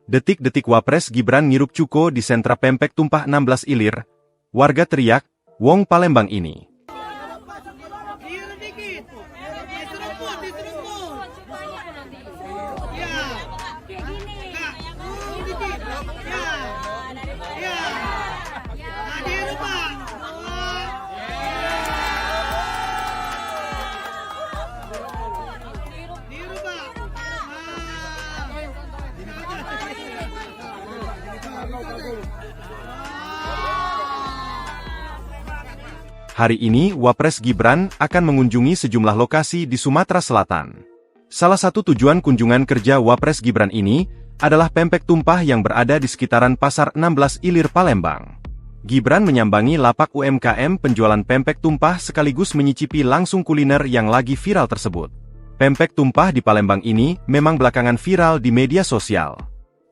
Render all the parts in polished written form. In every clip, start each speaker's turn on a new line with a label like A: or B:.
A: Detik-detik Wapres Gibran ngirup cuko di sentra pempek tumpah 16 ilir. Warga teriak, Wong Palembang ini. Hari ini Wapres Gibran akan mengunjungi sejumlah lokasi di Sumatera Selatan. Salah satu tujuan kunjungan kerja Wapres Gibran ini adalah pempek tumpah yang berada di sekitaran Pasar 16 Ilir Palembang. Gibran menyambangi lapak UMKM penjualan pempek tumpah sekaligus menyicipi langsung kuliner yang lagi viral tersebut. Pempek tumpah di Palembang ini memang belakangan viral di media sosial.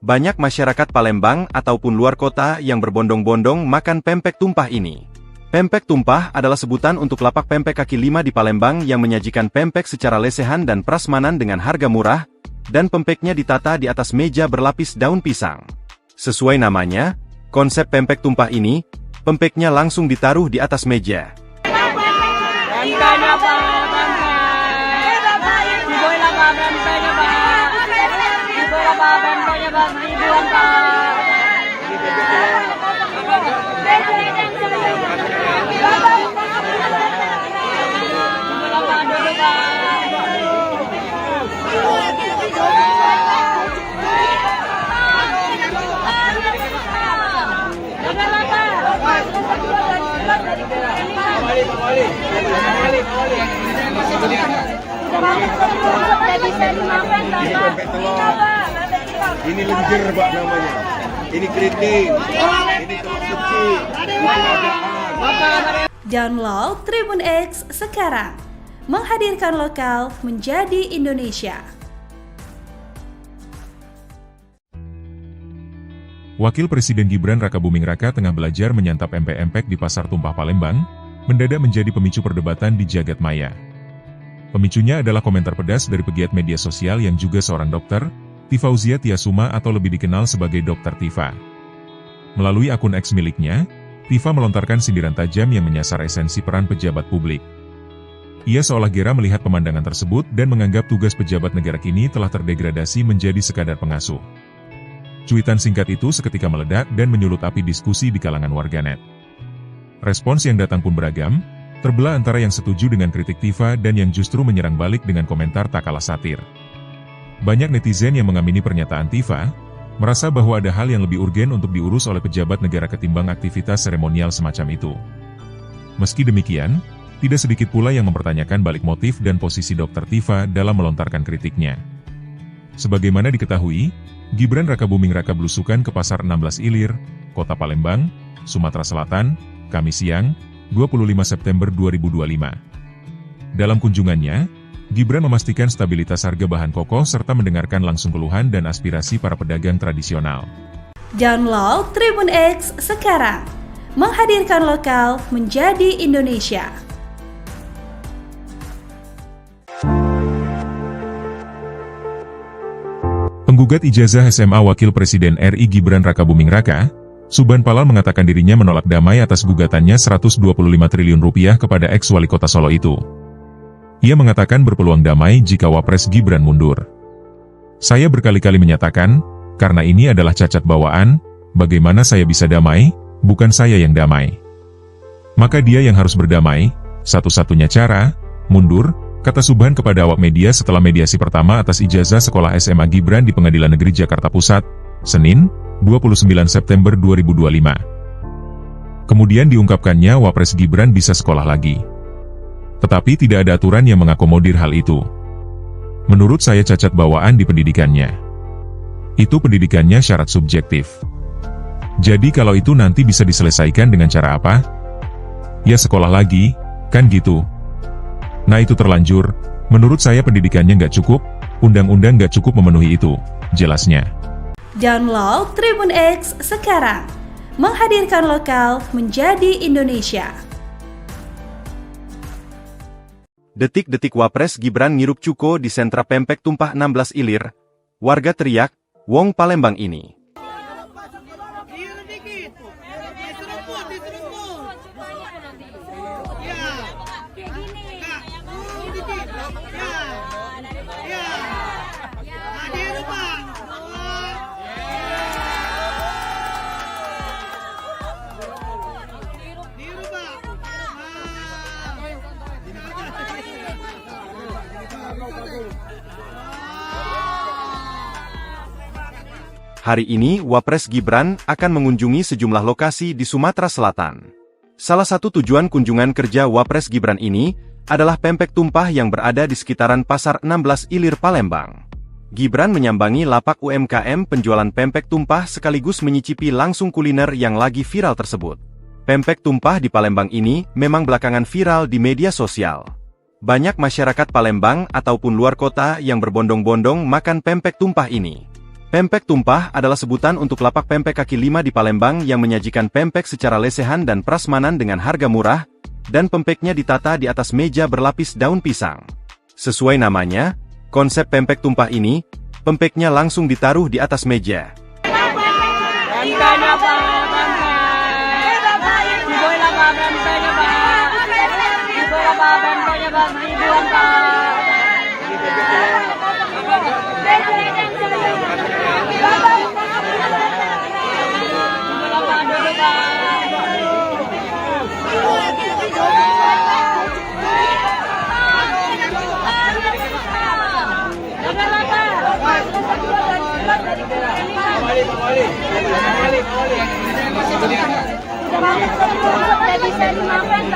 A: Banyak masyarakat Palembang ataupun luar kota yang berbondong-bondong makan pempek tumpah ini. Pempek tumpah adalah sebutan untuk lapak pempek kaki lima di Palembang yang menyajikan pempek secara lesehan dan prasmanan dengan harga murah, dan pempeknya ditata di atas meja berlapis daun pisang. Sesuai namanya, konsep pempek tumpah ini, pempeknya langsung ditaruh di atas meja.
B: Ini pempek telur. Ini lenjer Pak namanya. Ini keriting. Ini telur suci.
C: Download Tribun X sekarang. Menghadirkan lokal menjadi Indonesia.
D: Wakil Presiden Gibran Rakabuming Raka tengah belajar menyantap empek-empek di Pasar Tumpah Palembang, mendadak menjadi pemicu perdebatan di jagat maya. Pemicunya adalah komentar pedas dari pegiat media sosial yang juga seorang dokter, Tifauzia Tiasuma atau lebih dikenal sebagai Dr. Tifa. Melalui akun X miliknya, Tifa melontarkan sindiran tajam yang menyasar esensi peran pejabat publik. Ia seolah gera melihat pemandangan tersebut dan menganggap tugas pejabat negara kini telah terdegradasi menjadi sekadar pengasuh. Cuitan singkat itu seketika meledak dan menyulut api diskusi di kalangan warganet. Respons yang datang pun beragam, terbelah antara yang setuju dengan kritik Tifa dan yang justru menyerang balik dengan komentar tak kalah satir. Banyak netizen yang mengamini pernyataan Tifa, merasa bahwa ada hal yang lebih urgen untuk diurus oleh pejabat negara ketimbang aktivitas seremonial semacam itu. Meski demikian, tidak sedikit pula yang mempertanyakan balik motif dan posisi Dr. Tifa dalam melontarkan kritiknya. Sebagaimana diketahui, Gibran Rakabuming Raka belusukan ke Pasar 16 Ilir, Kota Palembang, Sumatera Selatan, Kamis siang, 25 September 2025. Dalam kunjungannya, Gibran memastikan stabilitas harga bahan pokok serta mendengarkan langsung keluhan dan aspirasi para pedagang tradisional.
C: Download Tribun X sekarang. Menghadirkan lokal menjadi Indonesia.
D: Penggugat ijazah SMA Wakil Presiden RI Gibran Rakabuming Raka, Subhan Palal mengatakan dirinya menolak damai atas gugatannya Rp125 triliun kepada ex-wali kota Solo itu. Ia mengatakan berpeluang damai jika Wapres Gibran mundur. Saya berkali-kali menyatakan, karena ini adalah cacat bawaan, bagaimana saya bisa damai, bukan saya yang damai. Maka dia yang harus berdamai, satu-satunya cara, mundur, kata Subhan kepada awak media setelah mediasi pertama atas ijazah sekolah SMA Gibran di Pengadilan Negeri Jakarta Pusat, Senin, 29 September 2025. Kemudian diungkapkannya Wapres Gibran bisa sekolah lagi. Tetapi tidak ada aturan yang mengakomodir hal itu. Menurut saya cacat bawaan di pendidikannya. Itu pendidikannya syarat subjektif. Jadi kalau itu nanti bisa diselesaikan dengan cara apa? Ya sekolah lagi, kan gitu. Nah itu terlanjur, menurut saya pendidikannya nggak cukup, undang-undang nggak cukup memenuhi itu, jelasnya.
C: Download Tribun X sekarang. Menghadirkan lokal menjadi Indonesia.
A: Detik-detik Wapres Gibran ngirup cuko di sentra pempek tumpah 16 Ilir. Warga teriak, Wong Palembang ini. Hari ini Wapres Gibran akan mengunjungi sejumlah lokasi di Sumatera Selatan. Salah satu tujuan kunjungan kerja Wapres Gibran ini adalah pempek tumpah yang berada di sekitaran Pasar 16 Ilir Palembang. Gibran menyambangi lapak UMKM penjualan pempek tumpah sekaligus menyicipi langsung kuliner yang lagi viral tersebut. Pempek tumpah di Palembang ini memang belakangan viral di media sosial. Banyak masyarakat Palembang ataupun luar kota yang berbondong-bondong makan pempek tumpah ini. Pempek tumpah adalah sebutan untuk lapak pempek kaki lima di Palembang yang menyajikan pempek secara lesehan dan prasmanan dengan harga murah, dan pempeknya ditata di atas meja berlapis daun pisang. Sesuai namanya, konsep pempek tumpah ini, pempeknya langsung ditaruh di atas meja.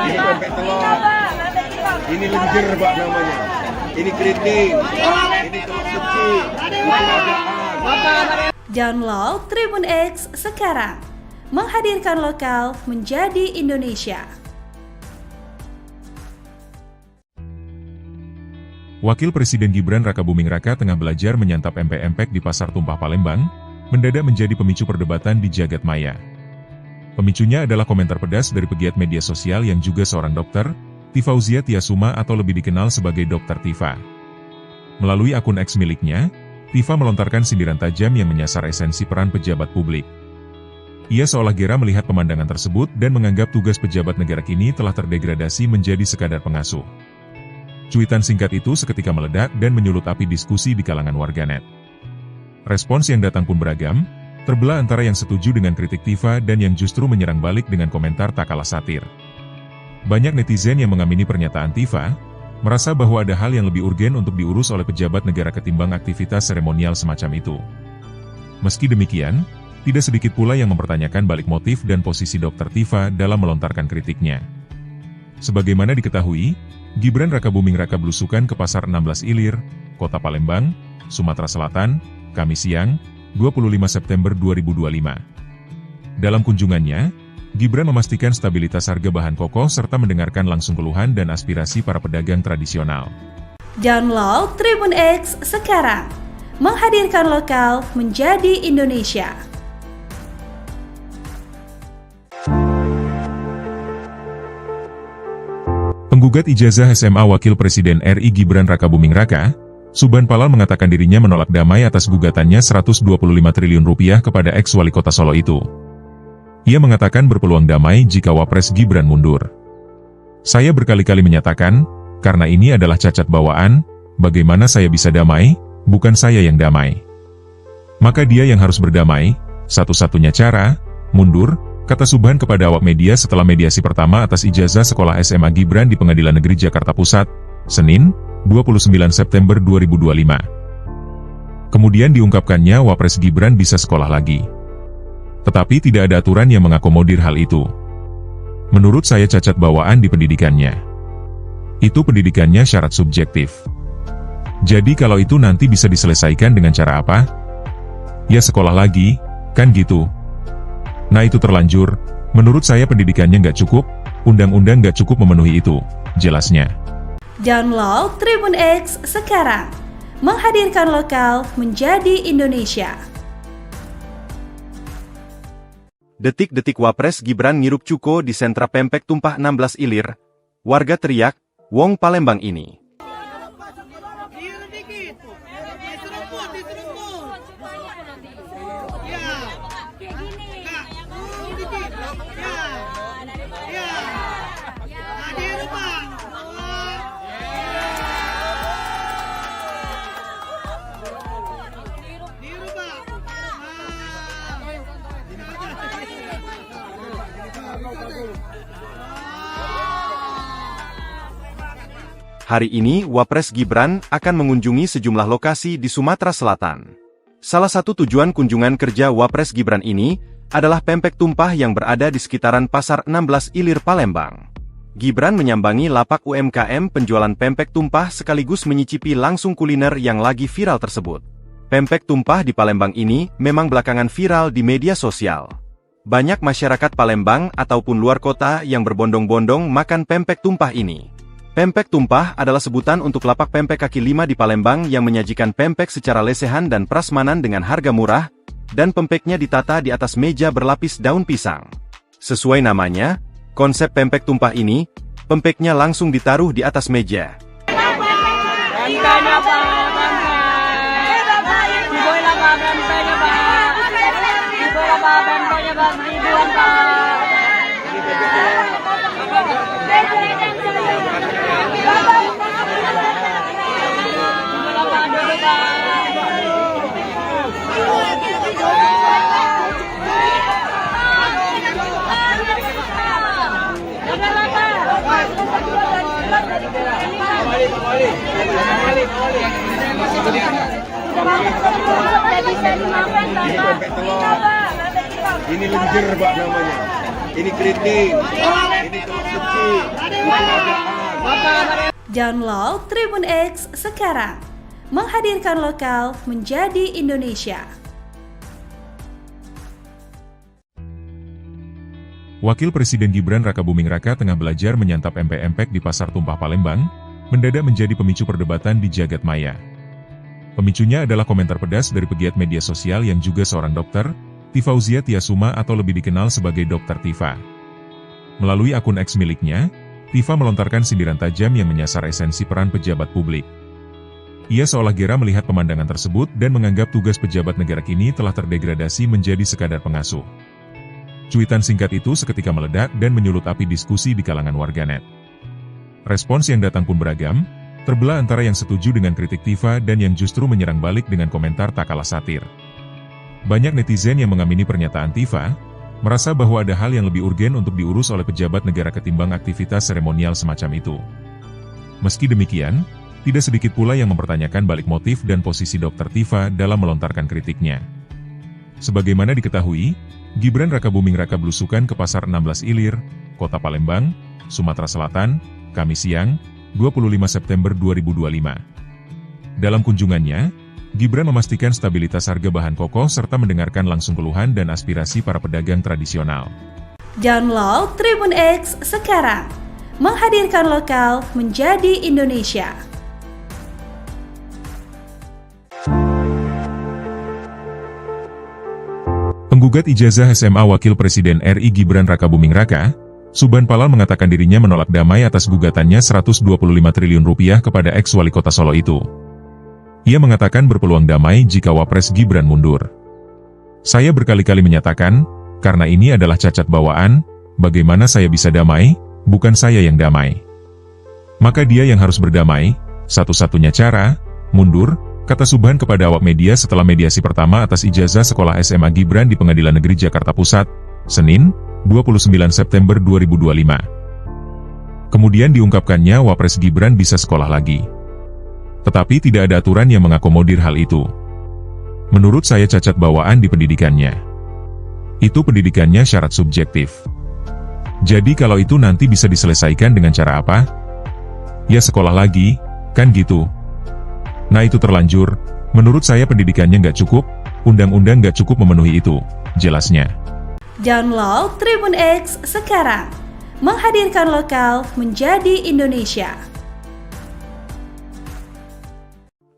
B: Ini pempek telur. Ini lenjer Pak namanya. Ini keriting. Ini telur suci.
C: Download Tribun X sekarang. Menghadirkan lokal menjadi Indonesia.
D: Wakil Presiden Gibran Rakabuming Raka tengah belajar menyantap empek-empek di Pasar Tumpah Palembang, mendadak menjadi pemicu perdebatan di jagat maya. Pemicunya adalah komentar pedas dari pegiat media sosial yang juga seorang dokter, Tifauzia Tiasuma atau lebih dikenal sebagai Dr. Tifa. Melalui akun X miliknya, Tifa melontarkan sindiran tajam yang menyasar esensi peran pejabat publik. Ia seolah gera melihat pemandangan tersebut dan menganggap tugas pejabat negara kini telah terdegradasi menjadi sekadar pengasuh. Cuitan singkat itu seketika meledak dan menyulut api diskusi di kalangan warganet. Respons yang datang pun beragam, terbelah antara yang setuju dengan kritik Tifa dan yang justru menyerang balik dengan komentar tak kalah satir. Banyak netizen yang mengamini pernyataan Tifa, merasa bahwa ada hal yang lebih urgen untuk diurus oleh pejabat negara ketimbang aktivitas seremonial semacam itu. Meski demikian, tidak sedikit pula yang mempertanyakan balik motif dan posisi Dr. Tifa dalam melontarkan kritiknya. Sebagaimana diketahui, Gibran Rakabuming Raka belusukan ke Pasar 16 Ilir, Kota Palembang, Sumatera Selatan, Kamis siang, 25 September 2025. Dalam kunjungannya, Gibran memastikan stabilitas harga bahan pokok serta mendengarkan langsung keluhan dan aspirasi para pedagang tradisional.
C: Download Tribun X sekarang. Menghadirkan lokal menjadi Indonesia.
D: Penggugat ijazah SMA Wakil Presiden RI Gibran Rakabuming Raka, Subhan Palal mengatakan dirinya menolak damai atas gugatannya Rp125 triliun kepada ex-wali kota Solo itu. Ia mengatakan berpeluang damai jika Wapres Gibran mundur. Saya berkali-kali menyatakan, karena ini adalah cacat bawaan, bagaimana saya bisa damai, bukan saya yang damai. Maka dia yang harus berdamai, satu-satunya cara, mundur, kata Subhan kepada awak media setelah mediasi pertama atas ijazah sekolah SMA Gibran di Pengadilan Negeri Jakarta Pusat, Senin, 29 September 2025. Kemudian diungkapkannya Wapres Gibran bisa sekolah lagi. Tetapi tidak ada aturan yang mengakomodir hal itu. Menurut saya cacat bawaan di pendidikannya. Itu pendidikannya syarat subjektif. Jadi kalau itu nanti bisa diselesaikan dengan cara apa? Ya sekolah lagi, kan gitu. Nah itu terlanjur, menurut saya pendidikannya nggak cukup, undang-undang nggak cukup memenuhi itu, jelasnya.
C: Download Tribun X sekarang. Menghadirkan lokal menjadi Indonesia.
A: Detik-detik Wapres Gibran ngirup cuko di sentra pempek tumpah 16 Ilir. Warga teriak, Wong Palembang ini.
E: dikit. Diseruput. Ya. Kayak gini. Dikit. Ya. Nah, dirubah.
A: Hari ini Wapres Gibran akan mengunjungi sejumlah lokasi di Sumatera Selatan. Salah satu tujuan kunjungan kerja Wapres Gibran ini adalah pempek tumpah yang berada di sekitaran Pasar 16 Ilir Palembang. Gibran menyambangi lapak UMKM penjualan pempek tumpah sekaligus menyicipi langsung kuliner yang lagi viral tersebut. Pempek tumpah di Palembang ini memang belakangan viral di media sosial. Banyak masyarakat Palembang ataupun luar kota yang berbondong-bondong makan pempek tumpah ini. Pempek tumpah adalah sebutan untuk lapak pempek kaki lima di Palembang yang menyajikan pempek secara lesehan dan prasmanan dengan harga murah, dan pempeknya ditata di atas meja berlapis daun pisang. Sesuai namanya, konsep pempek tumpah ini, pempeknya langsung ditaruh di atas meja.
B: Ini pempek telur. Ini lenjer Pak namanya. Ini keriting. Ini telur suci. Ini kerajaan.
C: Download Tribun X sekarang. Menghadirkan lokal menjadi Indonesia.
D: Wakil Presiden Gibran Rakabuming Raka tengah belajar menyantap empek-empek di Pasar Tumpah Palembang, mendadak menjadi pemicu perdebatan di jagat maya. Pemicunya adalah komentar pedas dari pegiat media sosial yang juga seorang dokter, Tifauzia Tiasuma atau lebih dikenal sebagai Dr. Tifa. Melalui akun X miliknya, Tifa melontarkan sindiran tajam yang menyasar esensi peran pejabat publik. Ia seolah gera melihat pemandangan tersebut dan menganggap tugas pejabat negara kini telah terdegradasi menjadi sekadar pengasuh. Cuitan singkat itu seketika meledak dan menyulut api diskusi di kalangan warganet. Respons yang datang pun beragam, terbelah antara yang setuju dengan kritik Tifa dan yang justru menyerang balik dengan komentar tak kalah satir. Banyak netizen yang mengamini pernyataan Tifa, merasa bahwa ada hal yang lebih urgen untuk diurus oleh pejabat negara ketimbang aktivitas seremonial semacam itu. Meski demikian, tidak sedikit pula yang mempertanyakan balik motif dan posisi Dr. Tifa dalam melontarkan kritiknya. Sebagaimana diketahui, Gibran Rakabuming Raka belusukan ke Pasar 16 Ilir, Kota Palembang, Sumatera Selatan, Kamis siang, 25 September 2025. Dalam kunjungannya, Gibran memastikan stabilitas harga bahan pokok serta mendengarkan langsung keluhan dan aspirasi para pedagang tradisional.
C: Download Tribun X sekarang. Menghadirkan lokal menjadi Indonesia.
D: Penggugat ijazah SMA Wakil Presiden RI Gibran Rakabuming Raka, Subhan Palal mengatakan dirinya menolak damai atas gugatannya Rp125 triliun kepada ex-wali kota Solo itu. Ia mengatakan berpeluang damai jika Wapres Gibran mundur. Saya berkali-kali menyatakan, karena ini adalah cacat bawaan, bagaimana saya bisa damai, bukan saya yang damai. Maka dia yang harus berdamai, satu-satunya cara, mundur, kata Subhan kepada awak media setelah mediasi pertama atas ijazah sekolah SMA Gibran di Pengadilan Negeri Jakarta Pusat, Senin, 29 September 2025. Kemudian diungkapkannya Wapres Gibran bisa sekolah lagi. Tetapi tidak ada aturan yang mengakomodir hal itu. Menurut saya cacat bawaan di pendidikannya. Itu pendidikannya syarat subjektif. Jadi kalau itu nanti bisa diselesaikan dengan cara apa? Ya sekolah lagi, kan gitu. Nah itu terlanjur, menurut saya pendidikannya nggak cukup, undang-undang nggak cukup memenuhi itu, jelasnya.
C: Download Tribun X sekarang. Menghadirkan lokal menjadi Indonesia.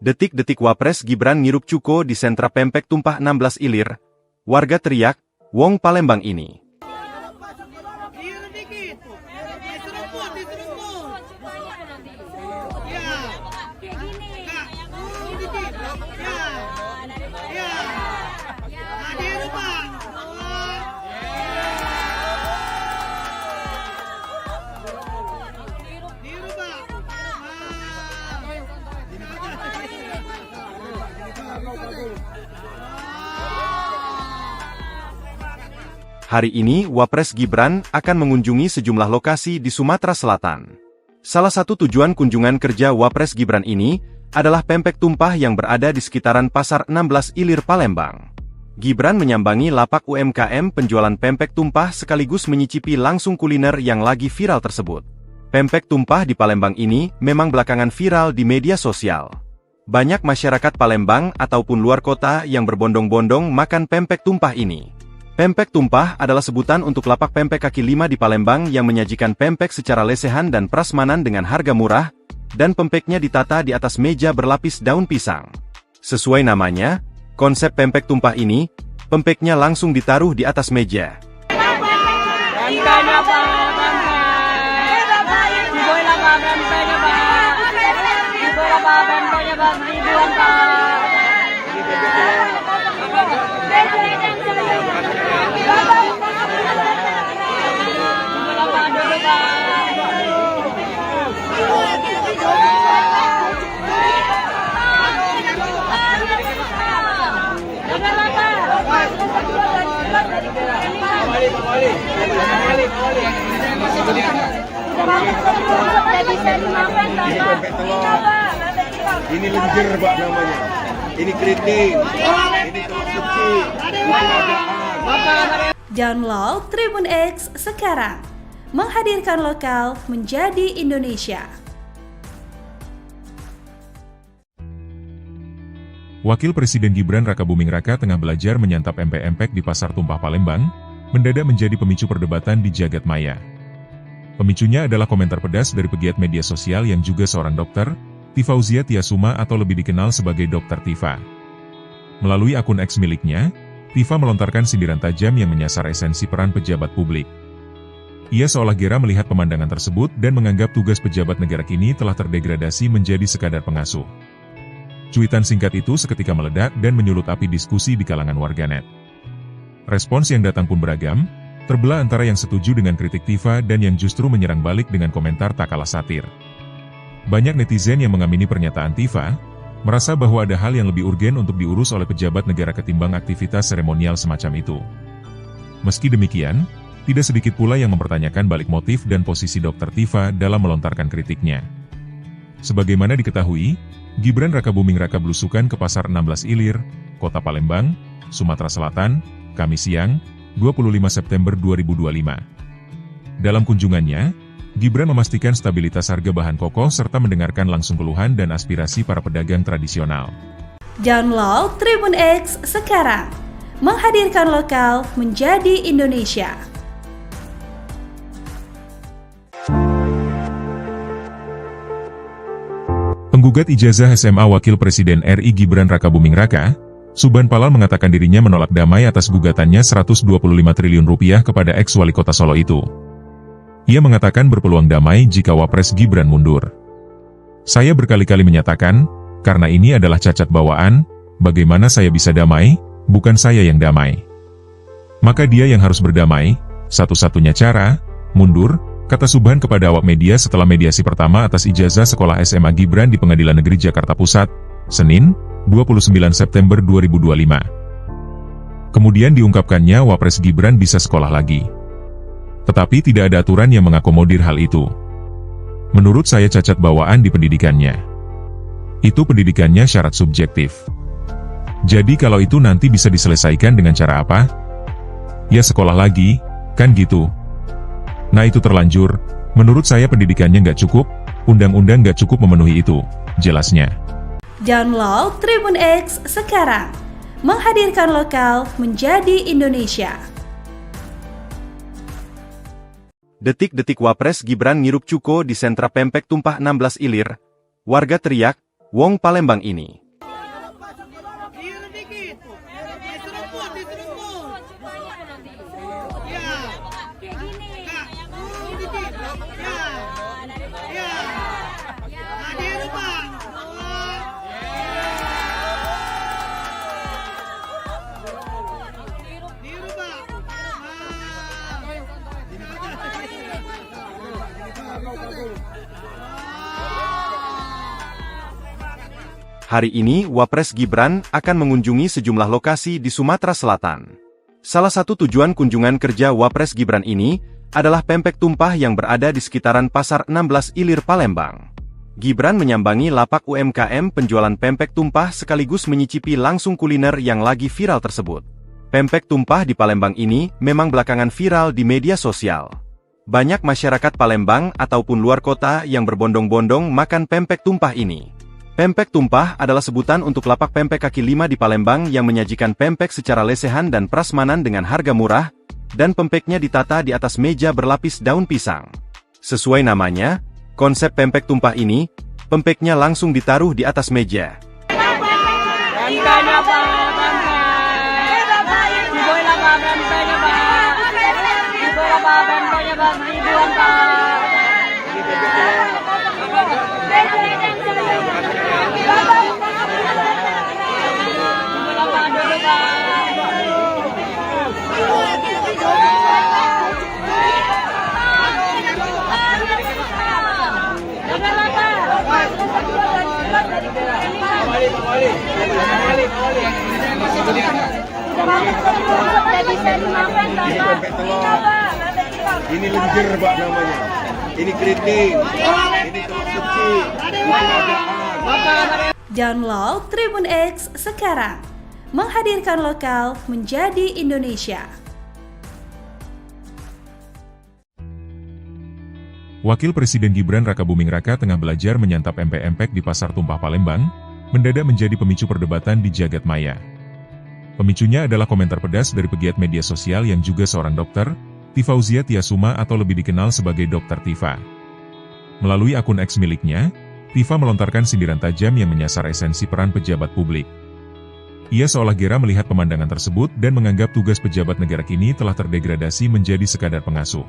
A: Detik-detik Wapres Gibran ngirup cuko di sentra pempek tumpah 16 Ilir. Warga teriak, Wong Palembang ini.
E: Ya. Hadir Pak. Diru Pak.
A: Hari ini Wapres Gibran akan mengunjungi sejumlah lokasi di Sumatera Selatan. Salah satu tujuan kunjungan kerja Wapres Gibran ini adalah pempek tumpah yang berada di sekitaran Pasar 16 Ilir Palembang. Gibran menyambangi lapak UMKM penjualan pempek tumpah sekaligus menyicipi langsung kuliner yang lagi viral tersebut. Pempek tumpah di Palembang ini memang belakangan viral di media sosial. Banyak masyarakat Palembang ataupun luar kota yang berbondong-bondong makan pempek tumpah ini. Pempek tumpah adalah sebutan untuk lapak pempek kaki lima di Palembang yang menyajikan pempek secara lesehan dan prasmanan dengan harga murah, dan pempeknya ditata di atas meja berlapis daun pisang. Sesuai namanya, konsep pempek tumpah ini, pempeknya langsung ditaruh di atas meja.
B: Ini pempek telur. Ini lenjer Pak namanya. Ini keriting. Ini telur suci. Ini adaan.
C: Download Tribun X sekarang. Menghadirkan lokal menjadi Indonesia.
D: Wakil Presiden Gibran Rakabuming Raka tengah belajar menyantap empek-empek di Pasar Tumpah Palembang, mendadak menjadi pemicu perdebatan di jagat maya. Pemicunya adalah komentar pedas dari pegiat media sosial yang juga seorang dokter, Tifauzia Tiasuma atau lebih dikenal sebagai Dr. Tifa. Melalui akun X miliknya, Tifa melontarkan sindiran tajam yang menyasar esensi peran pejabat publik. Ia seolah gera melihat pemandangan tersebut dan menganggap tugas pejabat negara kini telah terdegradasi menjadi sekadar pengasuh. Cuitan singkat itu seketika meledak dan menyulut api diskusi di kalangan warganet. Respons yang datang pun beragam, terbelah antara yang setuju dengan kritik Tifa dan yang justru menyerang balik dengan komentar tak kalah satir. Banyak netizen yang mengamini pernyataan Tifa, merasa bahwa ada hal yang lebih urgen untuk diurus oleh pejabat negara ketimbang aktivitas seremonial semacam itu. Meski demikian, tidak sedikit pula yang mempertanyakan balik motif dan posisi Dr. Tifa dalam melontarkan kritiknya. Sebagaimana diketahui, Gibran Rakabuming Raka belusukan ke Pasar 16 Ilir, Kota Palembang, Sumatera Selatan, Kamis siang, 25 September 2025. Dalam kunjungannya, Gibran memastikan stabilitas harga bahan pokok serta mendengarkan langsung keluhan dan aspirasi para pedagang tradisional.
C: Download Tribun X sekarang. Menghadirkan lokal menjadi Indonesia.
D: Penggugat ijazah SMA Wakil Presiden RI Gibran Rakabuming Raka, Subhan Palal mengatakan dirinya menolak damai atas gugatannya Rp125 triliun kepada ex-wali kota Solo itu. Ia mengatakan berpeluang damai jika Wapres Gibran mundur. Saya berkali-kali menyatakan, karena ini adalah cacat bawaan, bagaimana saya bisa damai, bukan saya yang damai. Maka dia yang harus berdamai, satu-satunya cara, mundur, kata Subhan kepada awak media setelah mediasi pertama atas ijazah sekolah SMA Gibran di Pengadilan Negeri Jakarta Pusat, Senin, 29 September 2025. Kemudian diungkapkannya Wapres Gibran bisa sekolah lagi. Tetapi tidak ada aturan yang mengakomodir hal itu. Menurut saya cacat bawaan di pendidikannya. Itu pendidikannya syarat subjektif. Jadi kalau itu nanti bisa diselesaikan dengan cara apa? Ya sekolah lagi, kan gitu. Nah itu terlanjur, menurut saya pendidikannya nggak cukup, undang-undang nggak cukup memenuhi itu, jelasnya.
C: Download Tribun X sekarang. Menghadirkan lokal menjadi Indonesia.
A: Detik-detik Wapres Gibran ngirup cuko di sentra pempek tumpah 16 Ilir. Warga teriak, "Wong Palembang ini."
E: Diru dikit. Diseruput. Ya. Dikit. Ya. Hadir Pak.
A: Hari ini Wapres Gibran akan mengunjungi sejumlah lokasi di Sumatera Selatan. Salah satu tujuan kunjungan kerja Wapres Gibran ini adalah pempek tumpah yang berada di sekitaran Pasar 16 Ilir Palembang. Gibran menyambangi lapak UMKM penjualan pempek tumpah sekaligus menyicipi langsung kuliner yang lagi viral tersebut. Pempek tumpah di Palembang ini memang belakangan viral di media sosial. Banyak masyarakat Palembang ataupun luar kota yang berbondong-bondong makan pempek tumpah ini. Pempek tumpah adalah sebutan untuk lapak pempek kaki lima di Palembang yang menyajikan pempek secara lesehan dan prasmanan dengan harga murah, dan pempeknya ditata di atas meja berlapis daun pisang. Sesuai namanya, konsep pempek tumpah ini, pempeknya langsung ditaruh di atas meja.
B: Ini pempek telur. Ini lenjer Pak namanya. Ini keriting. Ini telur suci. Ini rajaan.
C: Download Tribun X sekarang. Menghadirkan lokal menjadi Indonesia.
D: Wakil Presiden Gibran Rakabuming Raka tengah belajar menyantap empek-empek di Pasar Tumpah Palembang, mendadak menjadi pemicu perdebatan di jagat maya. Pemicunya adalah komentar pedas dari pegiat media sosial yang juga seorang dokter, Tifauzia Tiasuma atau lebih dikenal sebagai Dr. Tifa. Melalui akun X miliknya, Tifa melontarkan sindiran tajam yang menyasar esensi peran pejabat publik. Ia seolah gera melihat pemandangan tersebut dan menganggap tugas pejabat negara kini telah terdegradasi menjadi sekadar pengasuh.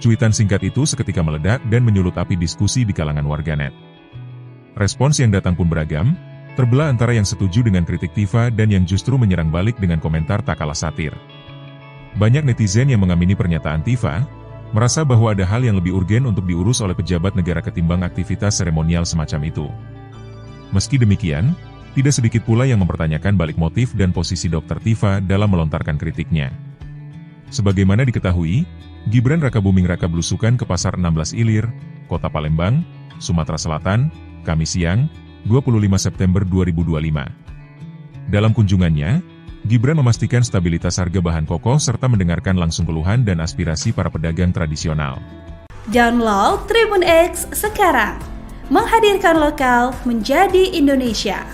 D: Cuitan singkat itu seketika meledak dan menyulut api diskusi di kalangan warganet. Respons yang datang pun beragam, terbelah antara yang setuju dengan kritik Tifa dan yang justru menyerang balik dengan komentar tak kalah satir. Banyak netizen yang mengamini pernyataan Tifa, merasa bahwa ada hal yang lebih urgen untuk diurus oleh pejabat negara ketimbang aktivitas seremonial semacam itu. Meski demikian, tidak sedikit pula yang mempertanyakan balik motif dan posisi Dr. Tifa dalam melontarkan kritiknya. Sebagaimana diketahui, Gibran Rakabuming Raka belusukan ke Pasar 16 Ilir, Kota Palembang, Sumatera Selatan, Kamis siang, 25 September 2025. Dalam kunjungannya, Gibran memastikan stabilitas harga bahan pokok serta mendengarkan langsung keluhan dan aspirasi para pedagang tradisional.
C: Download Tribun X sekarang. Menghadirkan lokal menjadi Indonesia.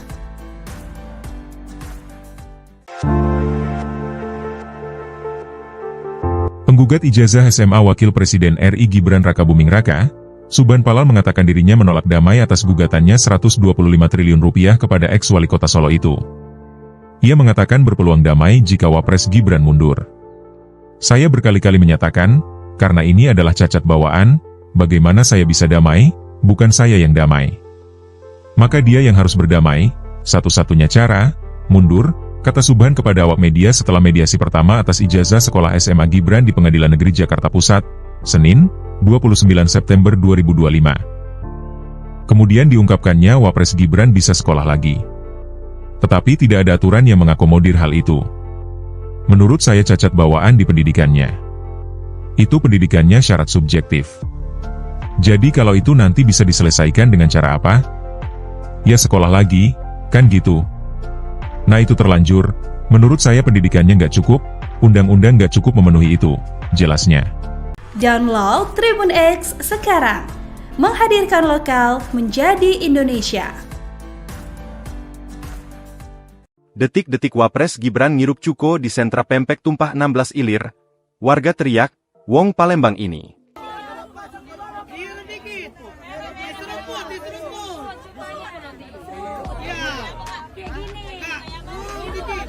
D: Penggugat ijazah SMA Wakil Presiden RI Gibran Rakabuming Raka, Subhan Palal mengatakan dirinya menolak damai atas gugatannya 125 triliun rupiah kepada ex-wali kota Solo itu. Ia mengatakan berpeluang damai jika Wapres Gibran mundur. Saya berkali-kali menyatakan, karena ini adalah cacat bawaan, bagaimana saya bisa damai, bukan saya yang damai. Maka dia yang harus berdamai, satu-satunya cara, mundur, kata Subhan kepada awak media setelah mediasi pertama atas ijazah sekolah SMA Gibran di Pengadilan Negeri Jakarta Pusat, Senin, 29 September 2025. Kemudian diungkapkannya Wapres Gibran bisa sekolah lagi. Tetapi tidak ada aturan yang mengakomodir hal itu. Menurut saya cacat bawaan di pendidikannya. Itu pendidikannya syarat subjektif. Jadi kalau itu nanti bisa diselesaikan dengan cara apa? Ya sekolah lagi, kan gitu. Nah itu terlanjur, menurut saya pendidikannya nggak cukup, undang-undang nggak cukup memenuhi itu, jelasnya.
C: Download Tribun X sekarang. Menghadirkan lokal menjadi Indonesia.
A: Detik-detik Wapres Gibran ngirup cuko di sentra pempek tumpah 16 Ilir. Warga teriak, "Wong Palembang ini."
E: Diiru dikit. Diseruput. Ya. Dikit.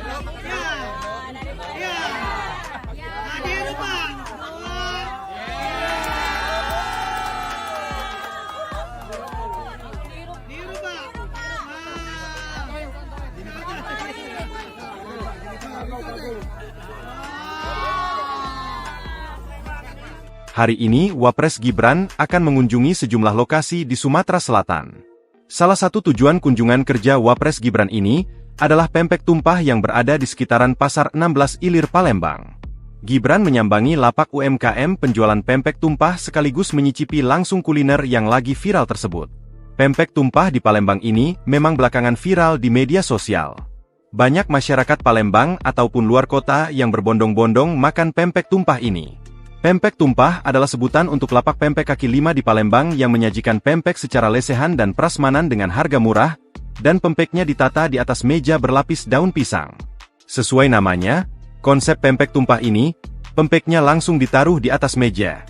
E: Ya. Nah, diiru Pak. Diiru Pak.
A: Hari ini Wapres Gibran akan mengunjungi sejumlah lokasi di Sumatera Selatan. Salah satu tujuan kunjungan kerja Wapres Gibran ini adalah pempek tumpah yang berada di sekitaran Pasar 16 Ilir Palembang. Gibran menyambangi lapak UMKM penjualan pempek tumpah sekaligus menyicipi langsung kuliner yang lagi viral tersebut. Pempek tumpah di Palembang ini memang belakangan viral di media sosial. Banyak masyarakat Palembang ataupun luar kota yang berbondong-bondong makan pempek tumpah ini. Pempek tumpah adalah sebutan untuk lapak pempek kaki lima di Palembang yang menyajikan pempek secara lesehan dan prasmanan dengan harga murah, dan pempeknya ditata di atas meja berlapis daun pisang. Sesuai namanya, konsep pempek tumpah ini, pempeknya langsung ditaruh di atas meja.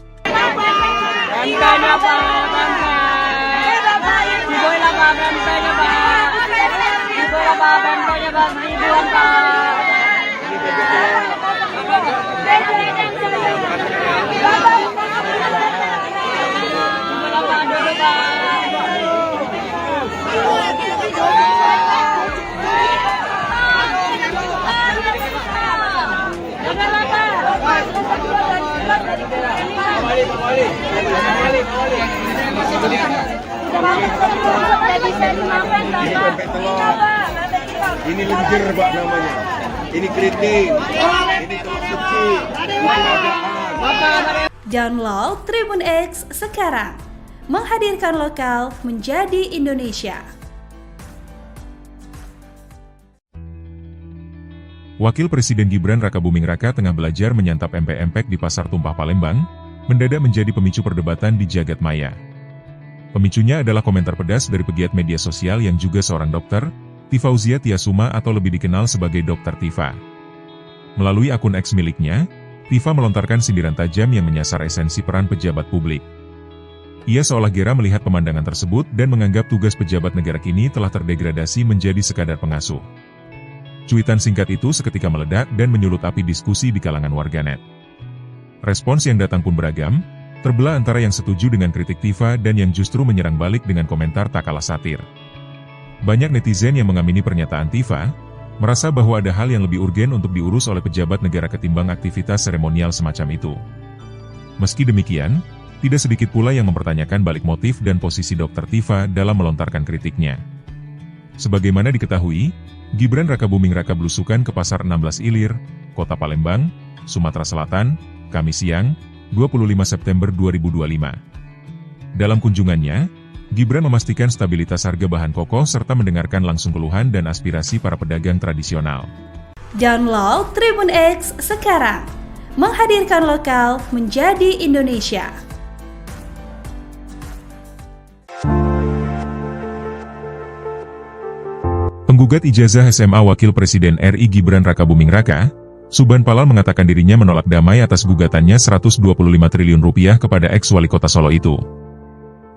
B: Ini lenjer Pak namanya. Ini keriting. Ini telur suci. Ini rajaan.
C: Download Tribun X sekarang. Menghadirkan lokal menjadi Indonesia.
D: Wakil Presiden Gibran Rakabuming Raka tengah belajar menyantap empek-empek di Pasar Tumpah Palembang, mendadak menjadi pemicu perdebatan di jagat maya. Pemicunya adalah komentar pedas dari pegiat media sosial yang juga seorang dokter, Tifauzia Tiasuma atau lebih dikenal sebagai Dr. Tifa. Melalui akun X miliknya, Tifa melontarkan sindiran tajam yang menyasar esensi peran pejabat publik. Ia seolah gera melihat pemandangan tersebut dan menganggap tugas pejabat negara kini telah terdegradasi menjadi sekadar pengasuh. Cuitan singkat itu seketika meledak dan menyulut api diskusi di kalangan warganet. Respons yang datang pun beragam, terbelah antara yang setuju dengan kritik Tifa dan yang justru menyerang balik dengan komentar tak kalah satir. Banyak netizen yang mengamini pernyataan Tifa, merasa bahwa ada hal yang lebih urgen untuk diurus oleh pejabat negara ketimbang aktivitas seremonial semacam itu. Meski demikian, tidak sedikit pula yang mempertanyakan balik motif dan posisi Dr. Tifa dalam melontarkan kritiknya. Sebagaimana diketahui, Gibran Rakabuming Raka belusukan ke Pasar 16 Ilir, Kota Palembang, Sumatera Selatan, Kamis siang, 25 September 2025. Dalam kunjungannya, Gibran memastikan stabilitas harga bahan pokok serta mendengarkan langsung keluhan dan aspirasi para pedagang tradisional.
C: Download Tribun X sekarang. Menghadirkan lokal menjadi Indonesia.
D: Penggugat ijazah SMA Wakil Presiden RI Gibran Rakabuming Raka, Subhan Palal mengatakan dirinya menolak damai atas gugatannya 125 triliun rupiah kepada ex-wali kota Solo itu.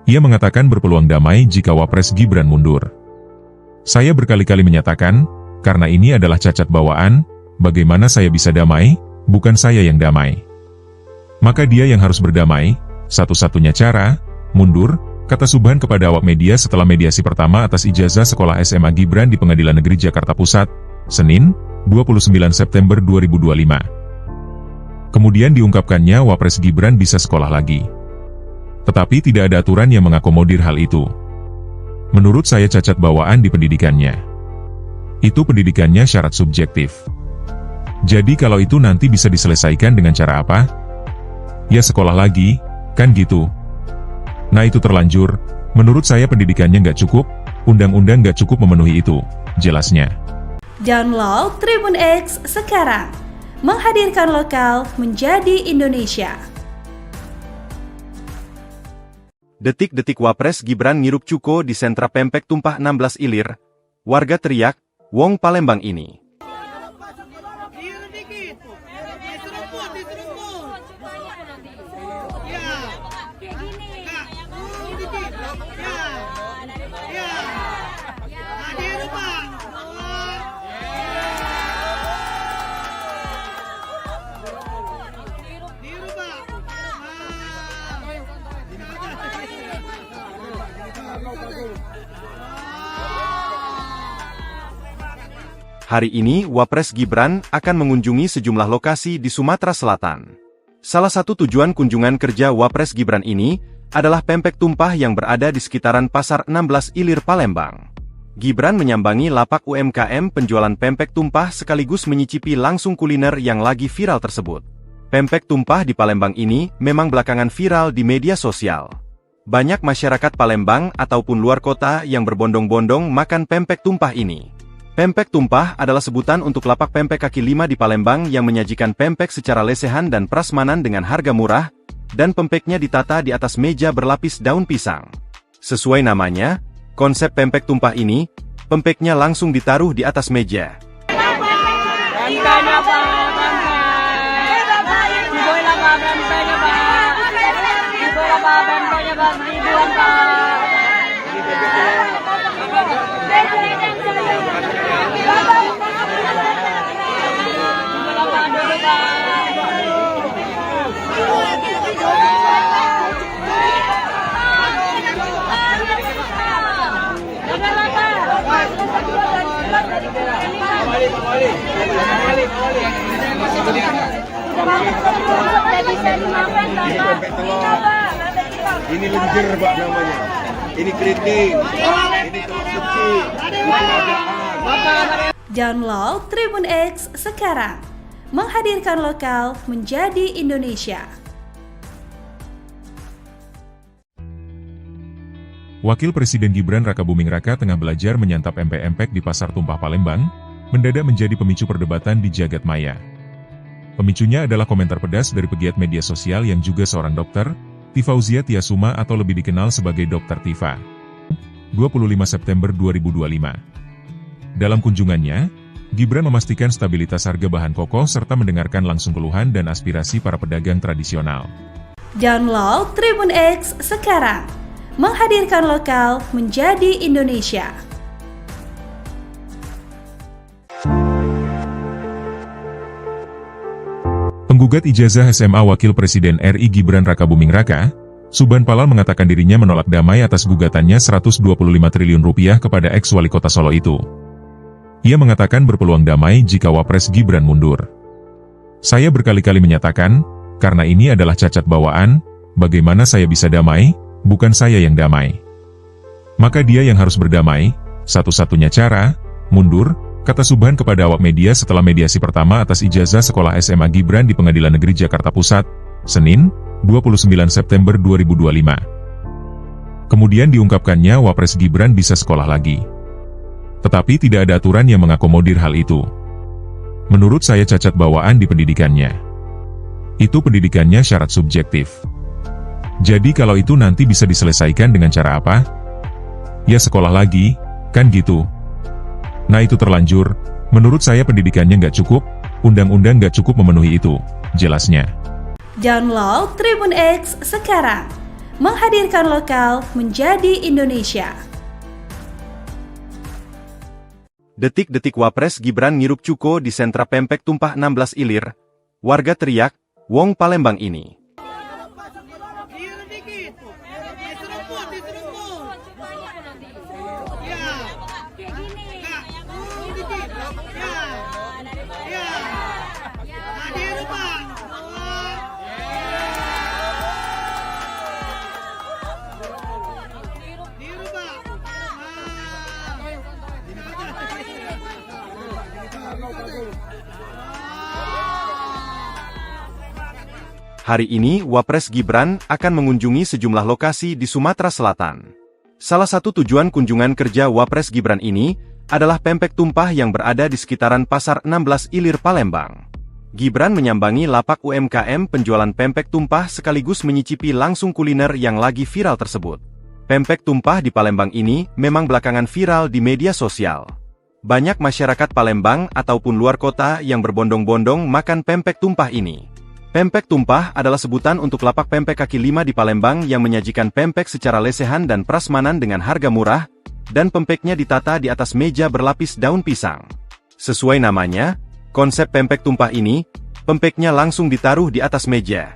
D: Ia mengatakan berpeluang damai jika Wapres Gibran mundur. Saya berkali-kali menyatakan, karena ini adalah cacat bawaan, bagaimana saya bisa damai, bukan saya yang damai. Maka dia yang harus berdamai, satu-satunya cara, mundur, kata Subhan kepada awak media setelah mediasi pertama atas ijazah sekolah SMA Gibran di Pengadilan Negeri Jakarta Pusat, Senin, 29 September 2025. Kemudian diungkapkannya Wapres Gibran bisa sekolah lagi. Tetapi tidak ada aturan yang mengakomodir hal itu. Menurut saya cacat bawaan di pendidikannya. Itu pendidikannya syarat subjektif. Jadi kalau itu nanti bisa diselesaikan dengan cara apa? Ya sekolah lagi, kan gitu. Nah itu terlanjur, menurut saya pendidikannya nggak cukup, undang-undang nggak cukup memenuhi itu, jelasnya.
C: Download Tribun X sekarang. Menghadirkan lokal menjadi Indonesia.
A: Detik-detik Wapres Gibran ngirup cuko di sentra pempek tumpah 16 Ilir. Warga teriak, "Wong Palembang ini."
E: Diiru dikit. Diseruput, diseruput. Ya. Dikit. Ya. Ya. Nah, diiru, Pak. Diiru, Pak.
A: Hari ini Wapres Gibran akan mengunjungi sejumlah lokasi di Sumatera Selatan. Salah satu tujuan kunjungan kerja Wapres Gibran ini adalah pempek tumpah yang berada di sekitaran Pasar 16 Ilir Palembang. Gibran menyambangi lapak UMKM penjualan pempek tumpah sekaligus menyicipi langsung kuliner yang lagi viral tersebut. Pempek tumpah di Palembang ini memang belakangan viral di media sosial. Banyak masyarakat Palembang ataupun luar kota yang berbondong-bondong makan pempek tumpah ini. Pempek tumpah adalah sebutan untuk lapak pempek kaki lima di Palembang yang menyajikan pempek secara lesehan dan prasmanan dengan harga murah, dan pempeknya ditata di atas meja berlapis daun pisang. Sesuai namanya, konsep pempek tumpah ini, pempeknya langsung ditaruh di atas meja.
B: Ini lenjer Pak namanya. Ini keriting. Ini telur suci. Ini kerajaan.
C: Download Tribun X sekarang. Menghadirkan lokal menjadi Indonesia.
D: Wakil Presiden Gibran Rakabuming Raka tengah belajar menyantap empek-empek di Pasar Tumpah Palembang, mendadak menjadi pemicu perdebatan di jagat maya. Pemicunya adalah komentar pedas dari pegiat media sosial yang juga seorang dokter, Tifauzia Tiasuma atau lebih dikenal sebagai Dr. Tifa. 25 September 2025. Dalam kunjungannya, Gibran memastikan stabilitas harga bahan pokok serta mendengarkan langsung keluhan dan aspirasi para pedagang tradisional.
C: Download Tribun X sekarang. Menghadirkan lokal menjadi Indonesia.
D: Penggugat ijazah SMA Wakil Presiden RI Gibran Rakabuming Raka, Subhan Palal mengatakan dirinya menolak damai atas gugatannya 125 triliun rupiah kepada ex-wali kota Solo itu. Ia mengatakan berpeluang damai jika Wapres Gibran mundur. Saya berkali-kali menyatakan, karena ini adalah cacat bawaan, bagaimana saya bisa damai, bukan saya yang damai. Maka dia yang harus berdamai, satu-satunya cara, mundur, kata Subhan kepada awak media setelah mediasi pertama atas ijazah sekolah SMA Gibran di Pengadilan Negeri Jakarta Pusat, Senin, 29 September 2025. Kemudian diungkapkannya Wapres Gibran bisa sekolah lagi. Tetapi tidak ada aturan yang mengakomodir hal itu. Menurut saya cacat bawaan di pendidikannya. Itu pendidikannya syarat subjektif. Jadi kalau itu nanti bisa diselesaikan dengan cara apa? Ya sekolah lagi, kan gitu. Nah itu terlanjur, menurut saya pendidikannya nggak cukup, undang-undang nggak cukup memenuhi itu, jelasnya.
C: Download Tribun X sekarang. Menghadirkan lokal menjadi Indonesia.
A: Detik-detik Wapres Gibran ngirup cuko di sentra pempek tumpah 16 Ilir. Warga teriak, Wong Palembang ini.
E: Diurut dikit. Diseruput, diseruput. Ya. Kayak gini. Nah, dikit. Ya. Ya. Nah, diurut Pak. Diurut Pak.
A: Hari ini Wapres Gibran akan mengunjungi sejumlah lokasi di Sumatera Selatan. Salah satu tujuan kunjungan kerja Wapres Gibran ini adalah pempek tumpah yang berada di sekitaran Pasar 16 Ilir Palembang. Gibran menyambangi lapak UMKM penjualan pempek tumpah sekaligus menyicipi langsung kuliner yang lagi viral tersebut. Pempek tumpah di Palembang ini memang belakangan viral di media sosial. Banyak masyarakat Palembang ataupun luar kota yang berbondong-bondong makan pempek tumpah ini. Pempek tumpah adalah sebutan untuk lapak pempek kaki lima di Palembang yang menyajikan pempek secara lesehan dan prasmanan dengan harga murah, dan pempeknya ditata di atas meja berlapis daun pisang. Sesuai namanya, konsep pempek tumpah ini, pempeknya langsung ditaruh di atas meja.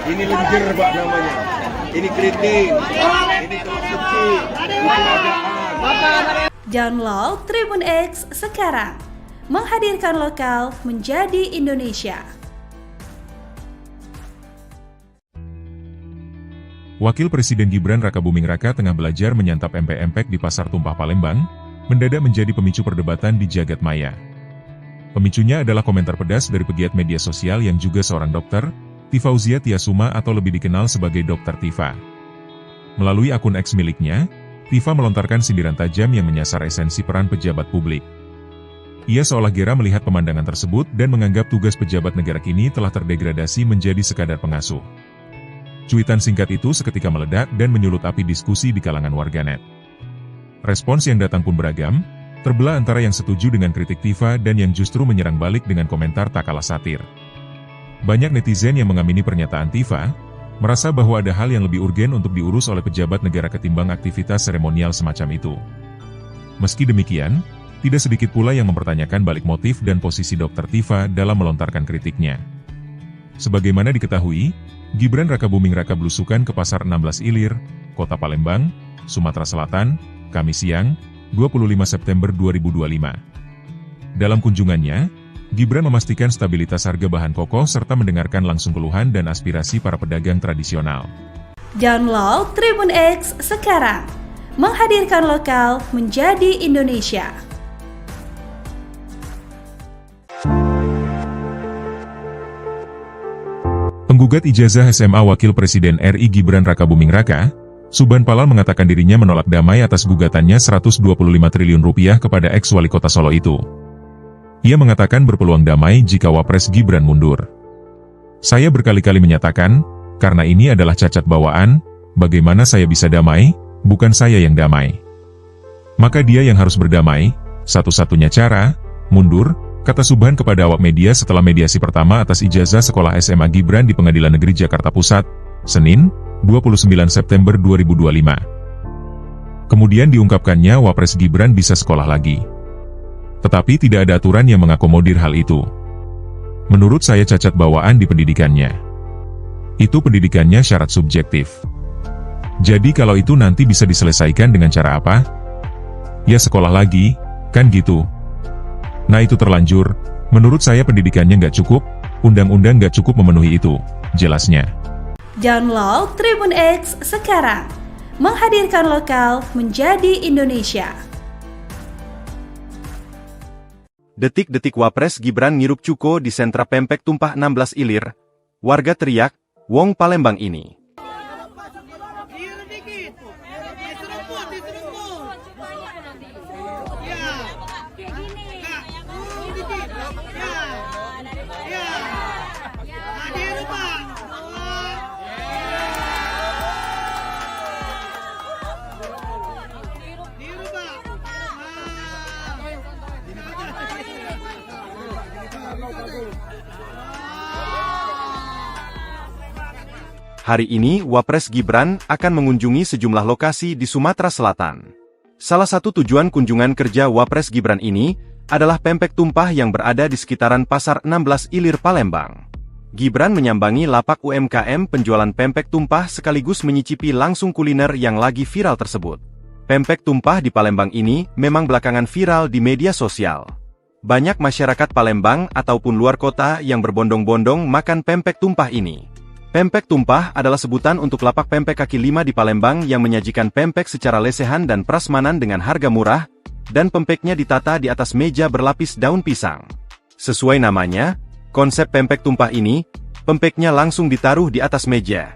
B: Ini lenjer Pak namanya. Ini keriting. Ini telur kecil. Ini kerajaan.
C: Download Tribun X sekarang. Menghadirkan lokal menjadi Indonesia.
D: Wakil Presiden Gibran Rakabuming Raka tengah belajar menyantap empek-empek di Pasar Tumpah Palembang, mendadak menjadi pemicu perdebatan di jagat maya. Pemicunya adalah komentar pedas dari pegiat media sosial yang juga seorang dokter, Tifauzia Tiasuma atau lebih dikenal sebagai Dr. Tifa. Melalui akun X miliknya, Tifa melontarkan sindiran tajam yang menyasar esensi peran pejabat publik. Ia seolah gera melihat pemandangan tersebut dan menganggap tugas pejabat negara kini telah terdegradasi menjadi sekadar pengasuh. Cuitan singkat itu seketika meledak dan menyulut api diskusi di kalangan warganet. Respons yang datang pun beragam, terbelah antara yang setuju dengan kritik Tifa dan yang justru menyerang balik dengan komentar tak kalah satir. Banyak netizen yang mengamini pernyataan Tifa, merasa bahwa ada hal yang lebih urgen untuk diurus oleh pejabat negara ketimbang aktivitas seremonial semacam itu. Meski demikian, tidak sedikit pula yang mempertanyakan balik motif dan posisi Dr. Tifa dalam melontarkan kritiknya. Sebagaimana diketahui, Gibran Rakabuming Raka belusukan ke Pasar 16 Ilir, Kota Palembang, Sumatera Selatan, Kamis siang, 25 September 2025. Dalam kunjungannya, Gibran memastikan stabilitas harga bahan pokok serta mendengarkan langsung keluhan dan aspirasi para pedagang tradisional.
C: Download Tribun X sekarang. Menghadirkan lokal menjadi Indonesia.
D: Penggugat ijazah SMA Wakil Presiden RI Gibran Rakabuming Raka, Subhan Palal mengatakan dirinya menolak damai atas gugatannya 125 triliun rupiah kepada ex-wali kota Solo itu. Ia mengatakan berpeluang damai jika Wapres Gibran mundur. Saya berkali-kali menyatakan, karena ini adalah cacat bawaan, bagaimana saya bisa damai, bukan saya yang damai. Maka dia yang harus berdamai, satu-satunya cara, mundur, kata Subhan kepada awak media setelah mediasi pertama atas ijazah sekolah SMA Gibran di Pengadilan Negeri Jakarta Pusat, Senin, 29 September 2025. Kemudian diungkapkannya Wapres Gibran bisa sekolah lagi. Tetapi tidak ada aturan yang mengakomodir hal itu. Menurut saya cacat bawaan di pendidikannya. Itu pendidikannya syarat subjektif. Jadi kalau itu nanti bisa diselesaikan dengan cara apa? Ya sekolah lagi, kan gitu. Nah itu terlanjur, menurut saya pendidikannya nggak cukup, undang-undang nggak cukup memenuhi itu, jelasnya.
C: Download Tribun X sekarang. Menghadirkan lokal menjadi Indonesia.
A: Detik-detik Wapres Gibran ngirup cuko di sentra pempek tumpah 16 Ilir. Warga teriak, "Wong Palembang ini."
E: Diurut dikit. Diseruput. Ya. Kayak gini. Urut dikit. Ya. Nah, diurut, Pak. Diurut, Pak.
A: Hari ini Wapres Gibran akan mengunjungi sejumlah lokasi di Sumatera Selatan. Salah satu tujuan kunjungan kerja Wapres Gibran ini adalah pempek tumpah yang berada di sekitaran Pasar 16 Ilir Palembang. Gibran menyambangi lapak UMKM penjualan pempek tumpah sekaligus menyicipi langsung kuliner yang lagi viral tersebut. Pempek tumpah di Palembang ini memang belakangan viral di media sosial. Banyak masyarakat Palembang ataupun luar kota yang berbondong-bondong makan pempek tumpah ini. Pempek tumpah adalah sebutan untuk lapak pempek kaki lima di Palembang yang menyajikan pempek secara lesehan dan prasmanan dengan harga murah, dan pempeknya ditata di atas meja berlapis daun pisang. Sesuai namanya, konsep pempek tumpah ini, pempeknya langsung ditaruh di atas meja.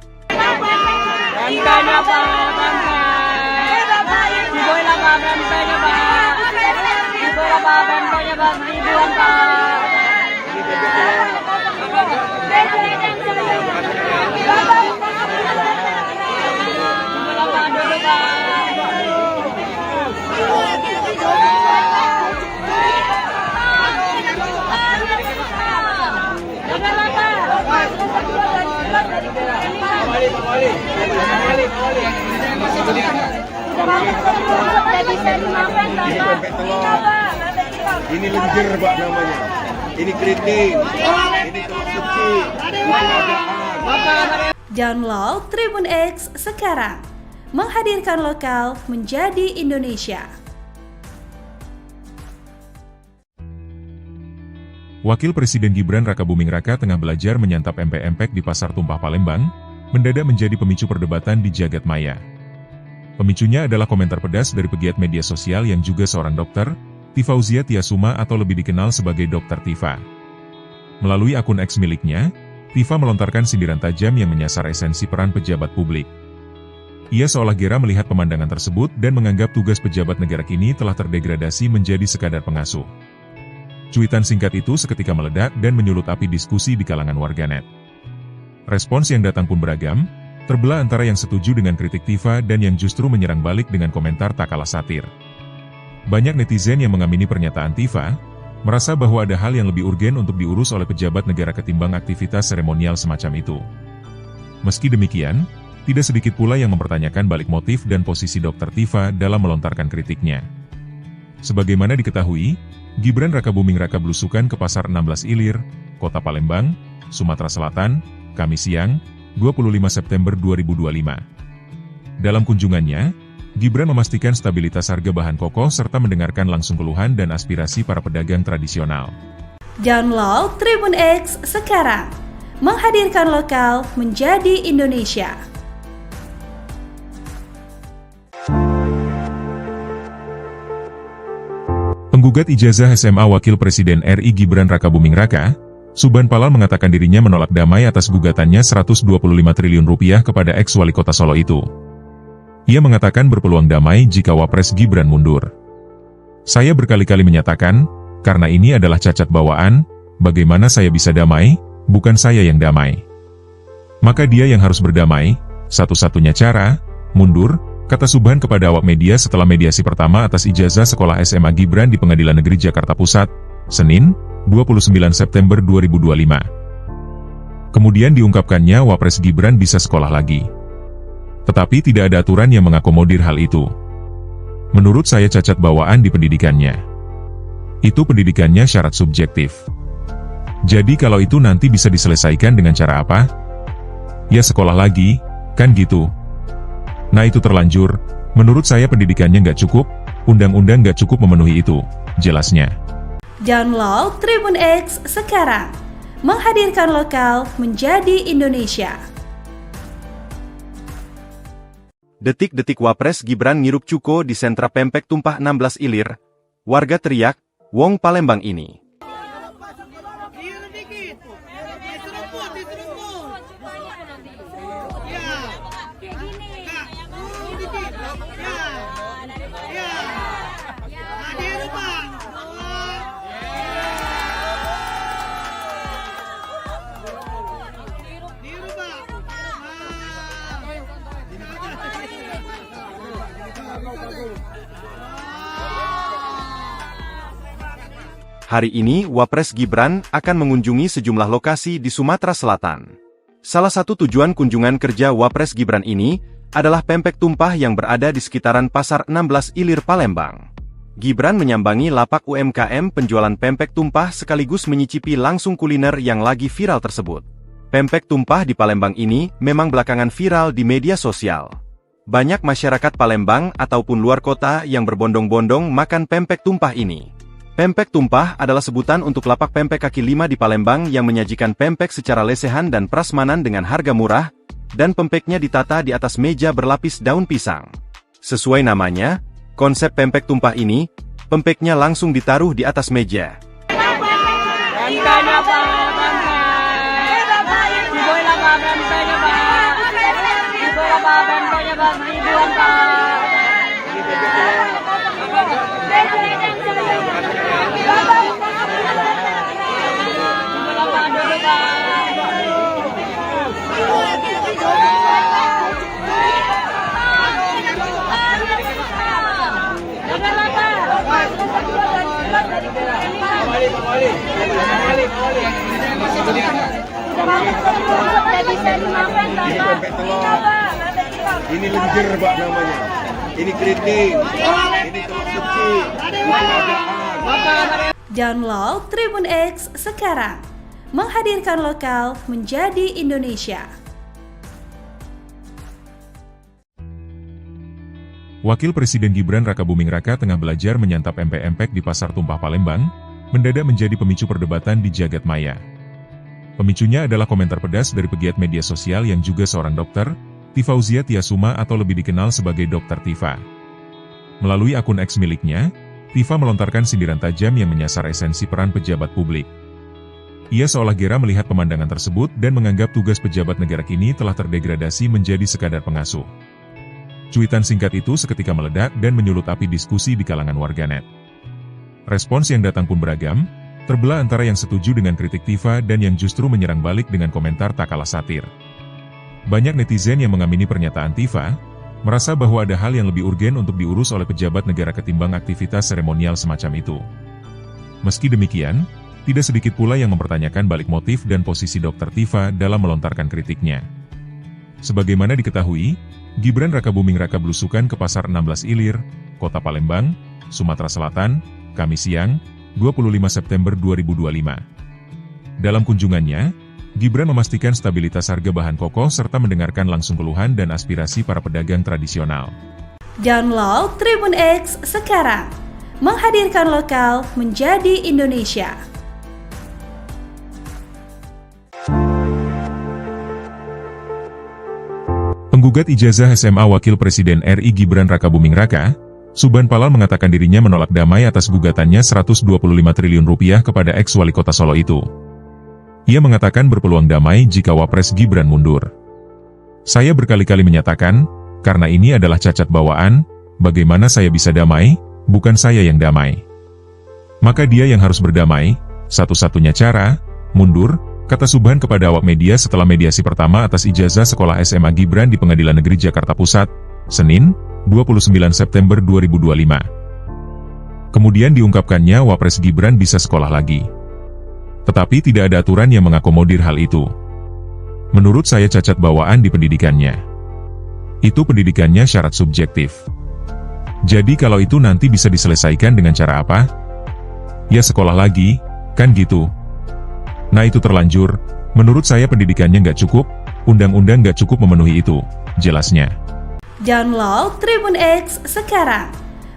B: Ini lenjer Pak namanya. Ini keriting. Ini telur suci. Ini kerajaan.
C: Download Tribun X sekarang. Menghadirkan lokal menjadi Indonesia.
D: Wakil Presiden Gibran Rakabuming Raka tengah belajar menyantap empek-empek di Pasar Tumpah Palembang, mendadak menjadi pemicu perdebatan di jagat maya. Pemicunya adalah komentar pedas dari pegiat media sosial yang juga seorang dokter, Tifauzia Tiasuma atau lebih dikenal sebagai Dr. Tifa. Melalui akun X miliknya, Tifa melontarkan sindiran tajam yang menyasar esensi peran pejabat publik. Ia seolah gera melihat pemandangan tersebut dan menganggap tugas pejabat negara kini telah terdegradasi menjadi sekadar pengasuh. Cuitan singkat itu seketika meledak dan menyulut api diskusi di kalangan warganet. Respons yang datang pun beragam, terbelah antara yang setuju dengan kritik Tifa dan yang justru menyerang balik dengan komentar tak kalah satir. Banyak netizen yang mengamini pernyataan Tifa, merasa bahwa ada hal yang lebih urgen untuk diurus oleh pejabat negara ketimbang aktivitas seremonial semacam itu. Meski demikian, tidak sedikit pula yang mempertanyakan balik motif dan posisi Dr. Tifa dalam melontarkan kritiknya. Sebagaimana diketahui, Gibran Rakabuming Raka belusukan ke Pasar 16 Ilir, Kota Palembang, Sumatera Selatan, Kamis siang, 25 September 2025. Dalam kunjungannya, Gibran memastikan stabilitas harga bahan pokok serta mendengarkan langsung keluhan dan aspirasi para pedagang tradisional.
C: Download Tribun X sekarang. Menghadirkan lokal menjadi Indonesia.
D: Penggugat ijazah SMA Wakil Presiden RI Gibran Rakabuming Raka, Subhan Palal mengatakan dirinya menolak damai atas gugatannya 125 triliun rupiah kepada ex-wali kota Solo itu. Ia mengatakan berpeluang damai jika Wapres Gibran mundur. Saya berkali-kali menyatakan, karena ini adalah cacat bawaan, bagaimana saya bisa damai, bukan saya yang damai. Maka dia yang harus berdamai, satu-satunya cara, mundur, kata Subhan kepada awak media setelah mediasi pertama atas ijazah sekolah SMA Gibran di Pengadilan Negeri Jakarta Pusat, Senin, 29 September 2025. Kemudian diungkapkannya Wapres Gibran bisa sekolah lagi. Tetapi tidak ada aturan yang mengakomodir hal itu. Menurut saya cacat bawaan di pendidikannya. Itu pendidikannya syarat subjektif. Jadi kalau itu nanti bisa diselesaikan dengan cara apa? Ya sekolah lagi, kan gitu. Nah itu terlanjur, menurut saya pendidikannya nggak cukup, undang-undang nggak cukup memenuhi itu, jelasnya.
C: Download Tribun X sekarang. Menghadirkan lokal menjadi Indonesia.
A: Detik-detik Wapres Gibran ngirup cuko di sentra pempek tumpah 16 Ilir. Warga teriak, Wong Palembang ini.
E: Diurut dikit. Diseruput, diseruput. Ya. Kayak gini. Urut dikit. Ya. Ya. Nah, diurut, Pak. Diurut, Pak.
A: Hari ini Wapres Gibran akan mengunjungi sejumlah lokasi di Sumatera Selatan. Salah satu tujuan kunjungan kerja Wapres Gibran ini adalah pempek tumpah yang berada di sekitaran Pasar 16 Ilir Palembang. Gibran menyambangi lapak UMKM penjualan pempek tumpah sekaligus menyicipi langsung kuliner yang lagi viral tersebut. Pempek tumpah di Palembang ini memang belakangan viral di media sosial. Banyak masyarakat Palembang ataupun luar kota yang berbondong-bondong makan pempek tumpah ini. Pempek tumpah adalah sebutan untuk lapak pempek kaki lima di Palembang yang menyajikan pempek secara lesehan dan prasmanan dengan harga murah, dan pempeknya ditata di atas meja berlapis daun pisang. Sesuai namanya, konsep pempek tumpah ini, pempeknya langsung ditaruh di atas meja.
B: Ini pempek telur. Ini lenjer Pak namanya. Ini keriting. Ini telur suci. Ini kerajaan.
C: Download Tribun X sekarang. Menghadirkan lokal menjadi Indonesia.
D: Wakil Presiden Gibran Rakabuming Raka tengah belajar menyantap empek-empek di Pasar Tumpah Palembang, mendadak menjadi pemicu perdebatan di jagat maya. Pemicunya adalah komentar pedas dari pegiat media sosial yang juga seorang dokter, Tifauzia Tiasuma atau lebih dikenal sebagai Dr. Tifa. Melalui akun X miliknya, Tifa melontarkan sindiran tajam yang menyasar esensi peran pejabat publik. Ia seolah gera melihat pemandangan tersebut dan menganggap tugas pejabat negara kini telah terdegradasi menjadi sekadar pengasuh. Cuitan singkat itu seketika meledak dan menyulut api diskusi di kalangan warganet. Respons yang datang pun beragam, terbelah antara yang setuju dengan kritik Tifa dan yang justru menyerang balik dengan komentar tak kalah satir. Banyak netizen yang mengamini pernyataan Tifa, merasa bahwa ada hal yang lebih urgen untuk diurus oleh pejabat negara ketimbang aktivitas seremonial semacam itu. Meski demikian, tidak sedikit pula yang mempertanyakan balik motif dan posisi Dr. Tifa dalam melontarkan kritiknya. Sebagaimana diketahui, Gibran Rakabuming Raka belusukan ke Pasar 16 Ilir, Kota Palembang, Sumatera Selatan, Kamis siang, 25 September 2025. Dalam kunjungannya, Gibran memastikan stabilitas harga bahan pokok serta mendengarkan langsung keluhan dan aspirasi para pedagang tradisional.
C: Download Tribun X sekarang. Menghadirkan lokal menjadi Indonesia.
D: Penggugat ijazah SMA Wakil Presiden RI Gibran Rakabuming Raka, Subhan Palal mengatakan dirinya menolak damai atas gugatannya Rp125 triliun kepada ex-wali kota Solo itu. Ia mengatakan berpeluang damai jika Wapres Gibran mundur. Saya berkali-kali menyatakan, karena ini adalah cacat bawaan, bagaimana saya bisa damai, bukan saya yang damai. Maka dia yang harus berdamai, satu-satunya cara, mundur, kata Subhan kepada awak media setelah mediasi pertama atas ijazah sekolah SMA Gibran di Pengadilan Negeri Jakarta Pusat, Senin, 29 September 2025. Kemudian diungkapkannya Wapres Gibran bisa sekolah lagi. Tetapi tidak ada aturan yang mengakomodir hal itu. Menurut saya cacat bawaan di pendidikannya. Itu pendidikannya syarat subjektif. Jadi kalau itu nanti bisa diselesaikan dengan cara apa? Ya sekolah lagi, kan gitu. Nah itu terlanjur, menurut saya pendidikannya nggak cukup, undang-undang nggak cukup memenuhi itu, jelasnya.
C: Download Tribun X sekarang.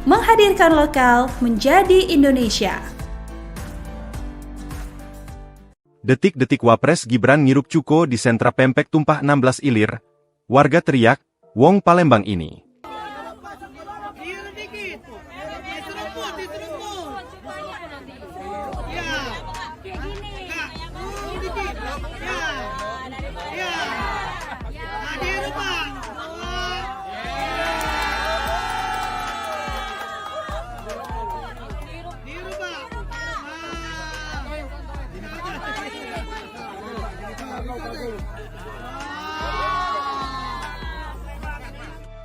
C: Menghadirkan lokal menjadi Indonesia.
A: Detik-detik Wapres Gibran ngirup cuko di sentra pempek tumpah 16 Ilir. Warga teriak, "Wong Palembang ini."
E: Diurut dikit. Diseruput. Ya. Kak, urut dikit. Ya. Ya. Nah, diurut, Pak. Diurut, Pak.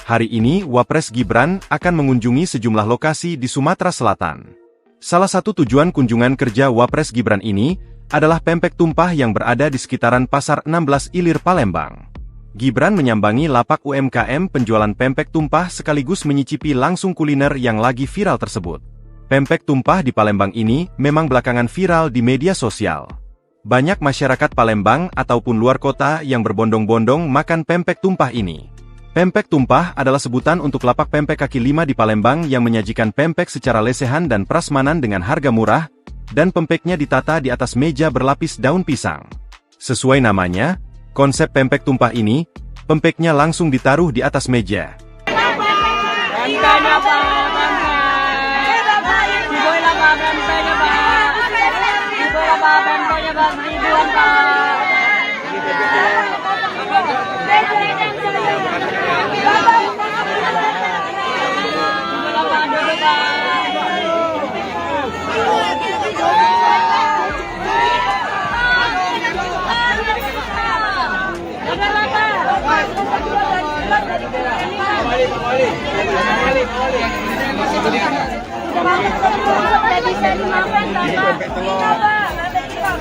A: Hari ini Wapres Gibran akan mengunjungi sejumlah lokasi di Sumatera Selatan. Salah satu tujuan kunjungan kerja Wapres Gibran ini adalah pempek tumpah yang berada di sekitaran Pasar 16 Ilir Palembang. Gibran menyambangi lapak UMKM penjualan pempek tumpah sekaligus menyicipi langsung kuliner yang lagi viral tersebut. Pempek tumpah di Palembang ini memang belakangan viral di media sosial. Banyak masyarakat Palembang ataupun luar kota yang berbondong-bondong makan pempek tumpah ini. Pempek tumpah adalah sebutan untuk lapak pempek kaki lima di Palembang yang menyajikan pempek secara lesehan dan prasmanan dengan harga murah, dan pempeknya ditata di atas meja berlapis daun pisang. Sesuai namanya, konsep pempek tumpah ini, pempeknya langsung ditaruh di atas meja.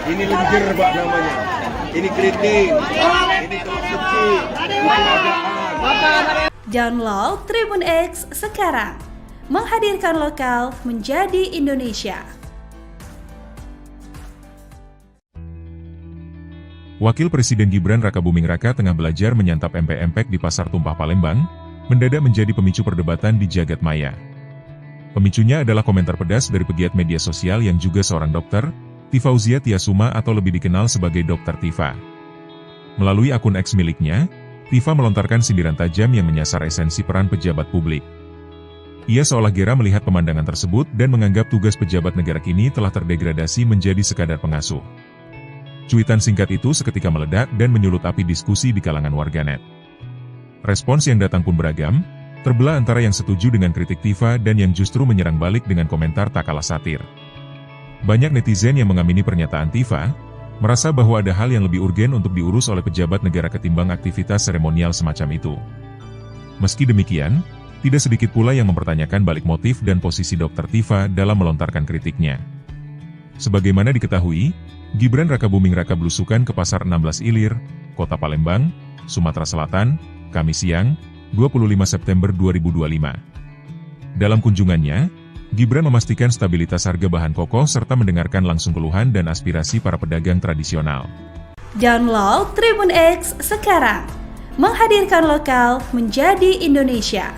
B: Ini lenjer, Pak, namanya. Ini keriting. Ini telur suci. Ini kerajaan.
C: Download Tribun X sekarang. Menghadirkan lokal menjadi Indonesia.
D: Wakil Presiden Gibran Rakabuming Raka tengah belajar menyantap empek-empek di Pasar Tumpah Palembang, mendadak menjadi pemicu perdebatan di jagat maya. Pemicunya adalah komentar pedas dari pegiat media sosial yang juga seorang dokter, Tifauzia Tiasuma atau lebih dikenal sebagai Dr. Tifa. Melalui akun X miliknya, Tifa melontarkan sindiran tajam yang menyasar esensi peran pejabat publik. Ia seolah gera melihat pemandangan tersebut dan menganggap tugas pejabat negara kini telah terdegradasi menjadi sekadar pengasuh. Cuitan singkat itu seketika meledak dan menyulut api diskusi di kalangan warganet. Respons yang datang pun beragam, terbelah antara yang setuju dengan kritik Tifa dan yang justru menyerang balik dengan komentar tak kalah satir. Banyak netizen yang mengamini pernyataan Tifa, merasa bahwa ada hal yang lebih urgen untuk diurus oleh pejabat negara ketimbang aktivitas seremonial semacam itu. Meski demikian, tidak sedikit pula yang mempertanyakan balik motif dan posisi Dr. Tifa dalam melontarkan kritiknya. Sebagaimana diketahui, Gibran Rakabuming Raka belusukan ke Pasar 16 Ilir, Kota Palembang, Sumatera Selatan, Kamis siang, 25 September 2025. Dalam kunjungannya, Gibran memastikan stabilitas harga bahan pokok serta mendengarkan langsung keluhan dan aspirasi para pedagang tradisional.
C: Download Tribun X sekarang, menghadirkan lokal menjadi Indonesia.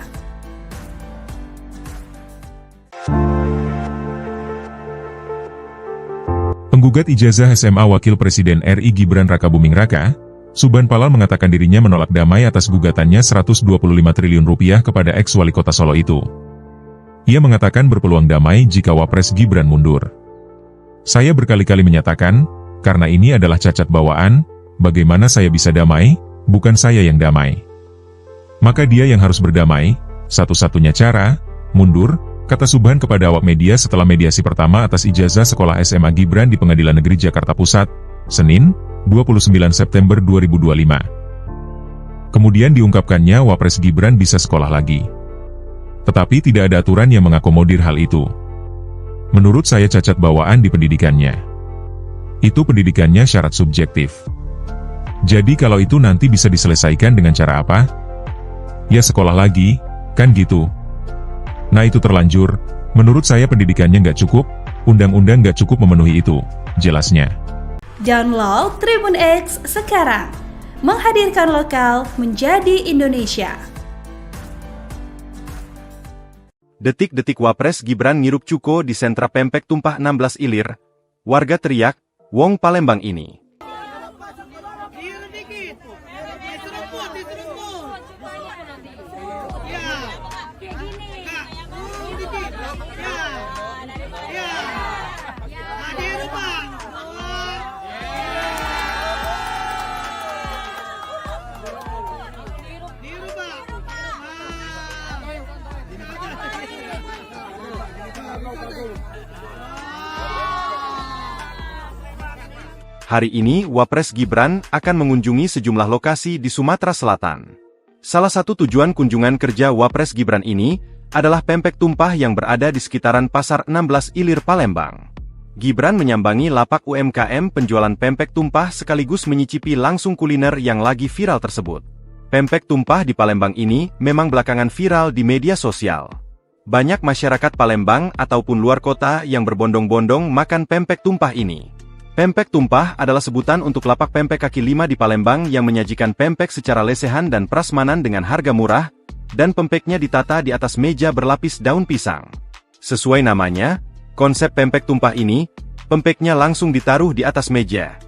D: Penggugat ijazah SMA Wakil Presiden RI Gibran Rakabuming Raka, Subhan Palal mengatakan dirinya menolak damai atas gugatannya 125 triliun rupiah kepada ex-wali kota Solo itu. Ia mengatakan berpeluang damai jika Wapres Gibran mundur. Saya berkali-kali menyatakan, karena ini adalah cacat bawaan, bagaimana saya bisa damai, bukan saya yang damai. Maka dia yang harus berdamai, satu-satunya cara, mundur, kata Subhan kepada awak media setelah mediasi pertama atas ijazah sekolah SMA Gibran di Pengadilan Negeri Jakarta Pusat, Senin, 29 September 2025. Kemudian diungkapkannya Wapres Gibran bisa sekolah lagi. Tetapi tidak ada aturan yang mengakomodir hal itu. Menurut saya cacat bawaan di pendidikannya. Itu pendidikannya syarat subjektif. Jadi kalau itu nanti bisa diselesaikan dengan cara apa? Ya sekolah lagi, kan gitu. Nah itu terlanjur, menurut saya pendidikannya nggak cukup, undang-undang nggak cukup memenuhi itu, jelasnya.
C: Download Tribun X sekarang, menghadirkan lokal menjadi Indonesia.
A: Detik-detik Wapres Gibran ngirup cuko di sentra pempek tumpah 16 Ilir. Warga teriak, Wong Palembang ini.
E: Diurut dikit. Diseruput. Ya. Kak, urut dikit. Ya. Ya. Nah, diurut, Pak. Diurut, Pak.
A: Hari ini Wapres Gibran akan mengunjungi sejumlah lokasi di Sumatera Selatan. Salah satu tujuan kunjungan kerja Wapres Gibran ini adalah pempek tumpah yang berada di sekitaran Pasar 16 Ilir Palembang. Gibran menyambangi lapak UMKM penjualan pempek tumpah sekaligus menyicipi langsung kuliner yang lagi viral tersebut. Pempek tumpah di Palembang ini memang belakangan viral di media sosial. Banyak masyarakat Palembang ataupun luar kota yang berbondong-bondong makan pempek tumpah ini. Pempek tumpah adalah sebutan untuk lapak pempek kaki lima di Palembang yang menyajikan pempek secara lesehan dan prasmanan dengan harga murah, dan pempeknya ditata di atas meja berlapis daun pisang. Sesuai namanya, konsep pempek tumpah ini, pempeknya langsung ditaruh di atas meja.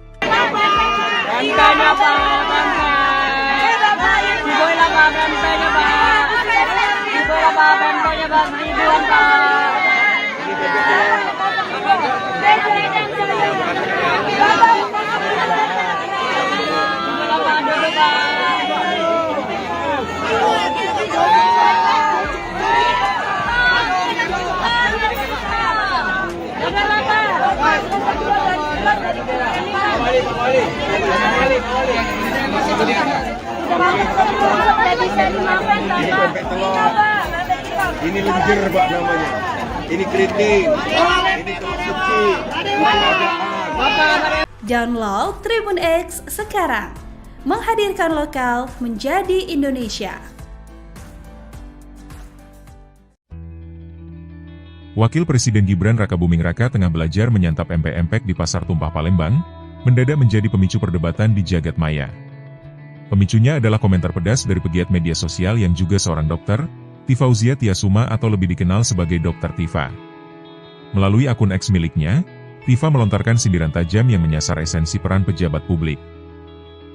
B: Ini lenjer Pak namanya. Ini keriting. Ini telur suci. Ini adaan.
C: Download Tribun X sekarang, menghadirkan lokal menjadi Indonesia.
D: Wakil Presiden Gibran Rakabuming Raka tengah belajar menyantap empek-empek di Pasar Tumpah Palembang, mendadak menjadi pemicu perdebatan di jagat maya. Pemicunya adalah komentar pedas dari pegiat media sosial yang juga seorang dokter, Tifauzia Tiasuma atau lebih dikenal sebagai Dr. Tifa. Melalui akun X miliknya, Tifa melontarkan sindiran tajam yang menyasar esensi peran pejabat publik.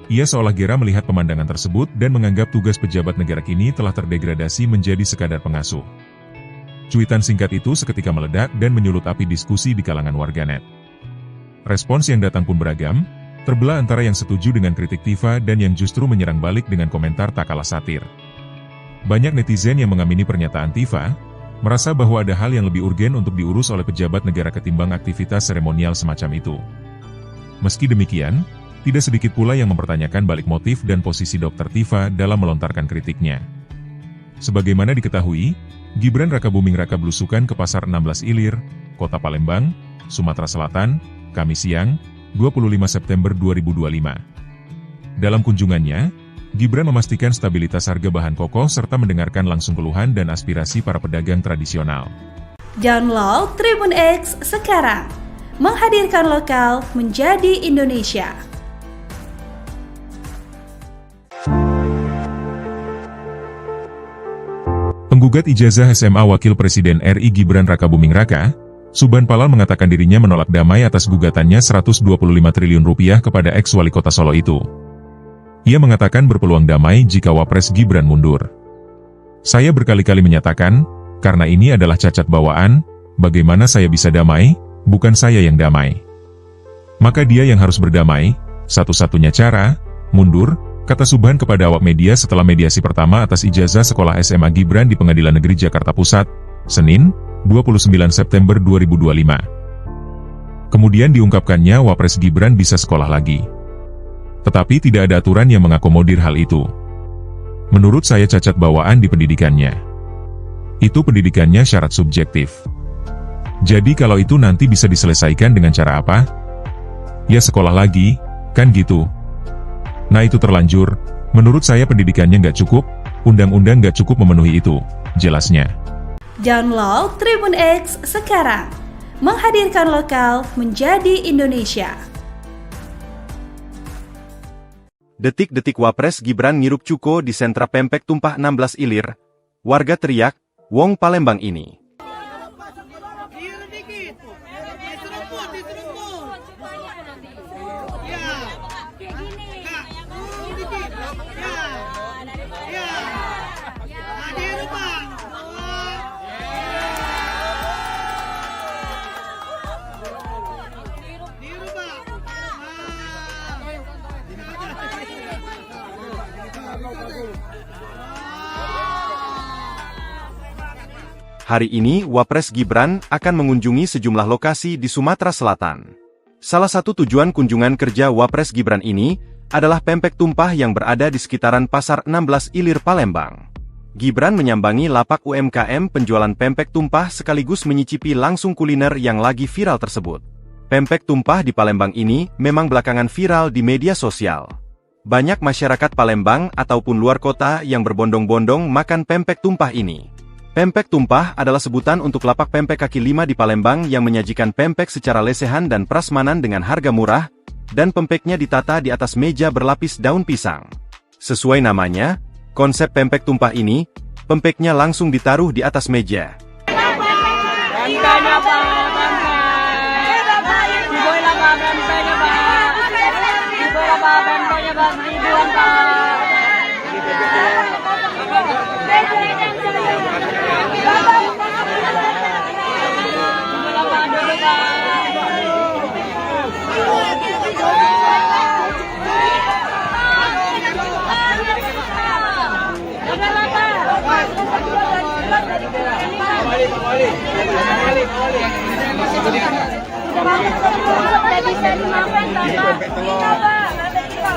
D: Ia seolah gera melihat pemandangan tersebut dan menganggap tugas pejabat negara kini telah terdegradasi menjadi sekadar pengasuh. Cuitan singkat itu seketika meledak dan menyulut api diskusi di kalangan warganet. Respons yang datang pun beragam, terbelah antara yang setuju dengan kritik Tifa dan yang justru menyerang balik dengan komentar tak kalah satir. Banyak netizen yang mengamini pernyataan Tifa, merasa bahwa ada hal yang lebih urgen untuk diurus oleh pejabat negara ketimbang aktivitas seremonial semacam itu. Meski demikian, tidak sedikit pula yang mempertanyakan balik motif dan posisi Dr. Tifa dalam melontarkan kritiknya. Sebagaimana diketahui, Gibran Rakabuming Raka belusukan ke Pasar 16 Ilir, Kota Palembang, Sumatera Selatan, Kamis siang, 25 September 2025. Dalam kunjungannya, Gibran memastikan stabilitas harga bahan pokok serta mendengarkan langsung keluhan dan aspirasi para pedagang tradisional.
C: Download Tribun X sekarang, menghadirkan lokal menjadi Indonesia.
D: Penggugat ijazah SMA Wakil Presiden RI Gibran Rakabuming Raka, Subhan Palal mengatakan dirinya menolak damai atas gugatannya Rp125 triliun kepada ex-wali kota Solo itu. Ia mengatakan berpeluang damai jika Wapres Gibran mundur. Saya berkali-kali menyatakan, karena ini adalah cacat bawaan, bagaimana saya bisa damai, bukan saya yang damai. Maka dia yang harus berdamai, satu-satunya cara, mundur, kata Subhan kepada awak media setelah mediasi pertama atas ijazah sekolah SMA Gibran di Pengadilan Negeri Jakarta Pusat, Senin, 29 September 2025. Kemudian diungkapkannya Wapres Gibran bisa sekolah lagi. Tetapi tidak ada aturan yang mengakomodir hal itu. Menurut saya cacat bawaan di pendidikannya. Itu pendidikannya syarat subjektif. Jadi kalau itu nanti bisa diselesaikan dengan cara apa? Ya sekolah lagi, kan gitu. Nah itu terlanjur, menurut saya pendidikannya nggak cukup, undang-undang nggak cukup memenuhi itu, jelasnya.
C: Download Tribun X sekarang, menghadirkan lokal menjadi Indonesia.
A: Detik-detik Wapres Gibran ngirup cuko di sentra pempek tumpah 16 Ilir. Warga teriak, Wong Palembang ini.
E: Diurut dikit. Diseruput, diseruput. Ya. Kak, urut dikit. Ya. Ya. Nah, diurut, Pak. Diurut, Pak.
A: Hari ini Wapres Gibran akan mengunjungi sejumlah lokasi di Sumatera Selatan. Salah satu tujuan kunjungan kerja Wapres Gibran ini adalah pempek tumpah yang berada di sekitaran Pasar 16 Ilir Palembang. Gibran menyambangi lapak UMKM penjualan pempek tumpah sekaligus menyicipi langsung kuliner yang lagi viral tersebut. Pempek tumpah di Palembang ini memang belakangan viral di media sosial. Banyak masyarakat Palembang ataupun luar kota yang berbondong-bondong makan pempek tumpah ini. Pempek tumpah adalah sebutan untuk lapak pempek kaki lima di Palembang yang menyajikan pempek secara lesehan dan prasmanan dengan harga murah, dan pempeknya ditata di atas meja berlapis daun pisang. Sesuai namanya, konsep pempek tumpah ini, pempeknya langsung ditaruh di atas meja.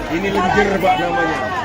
B: Ini lenjer, Pak, namanya.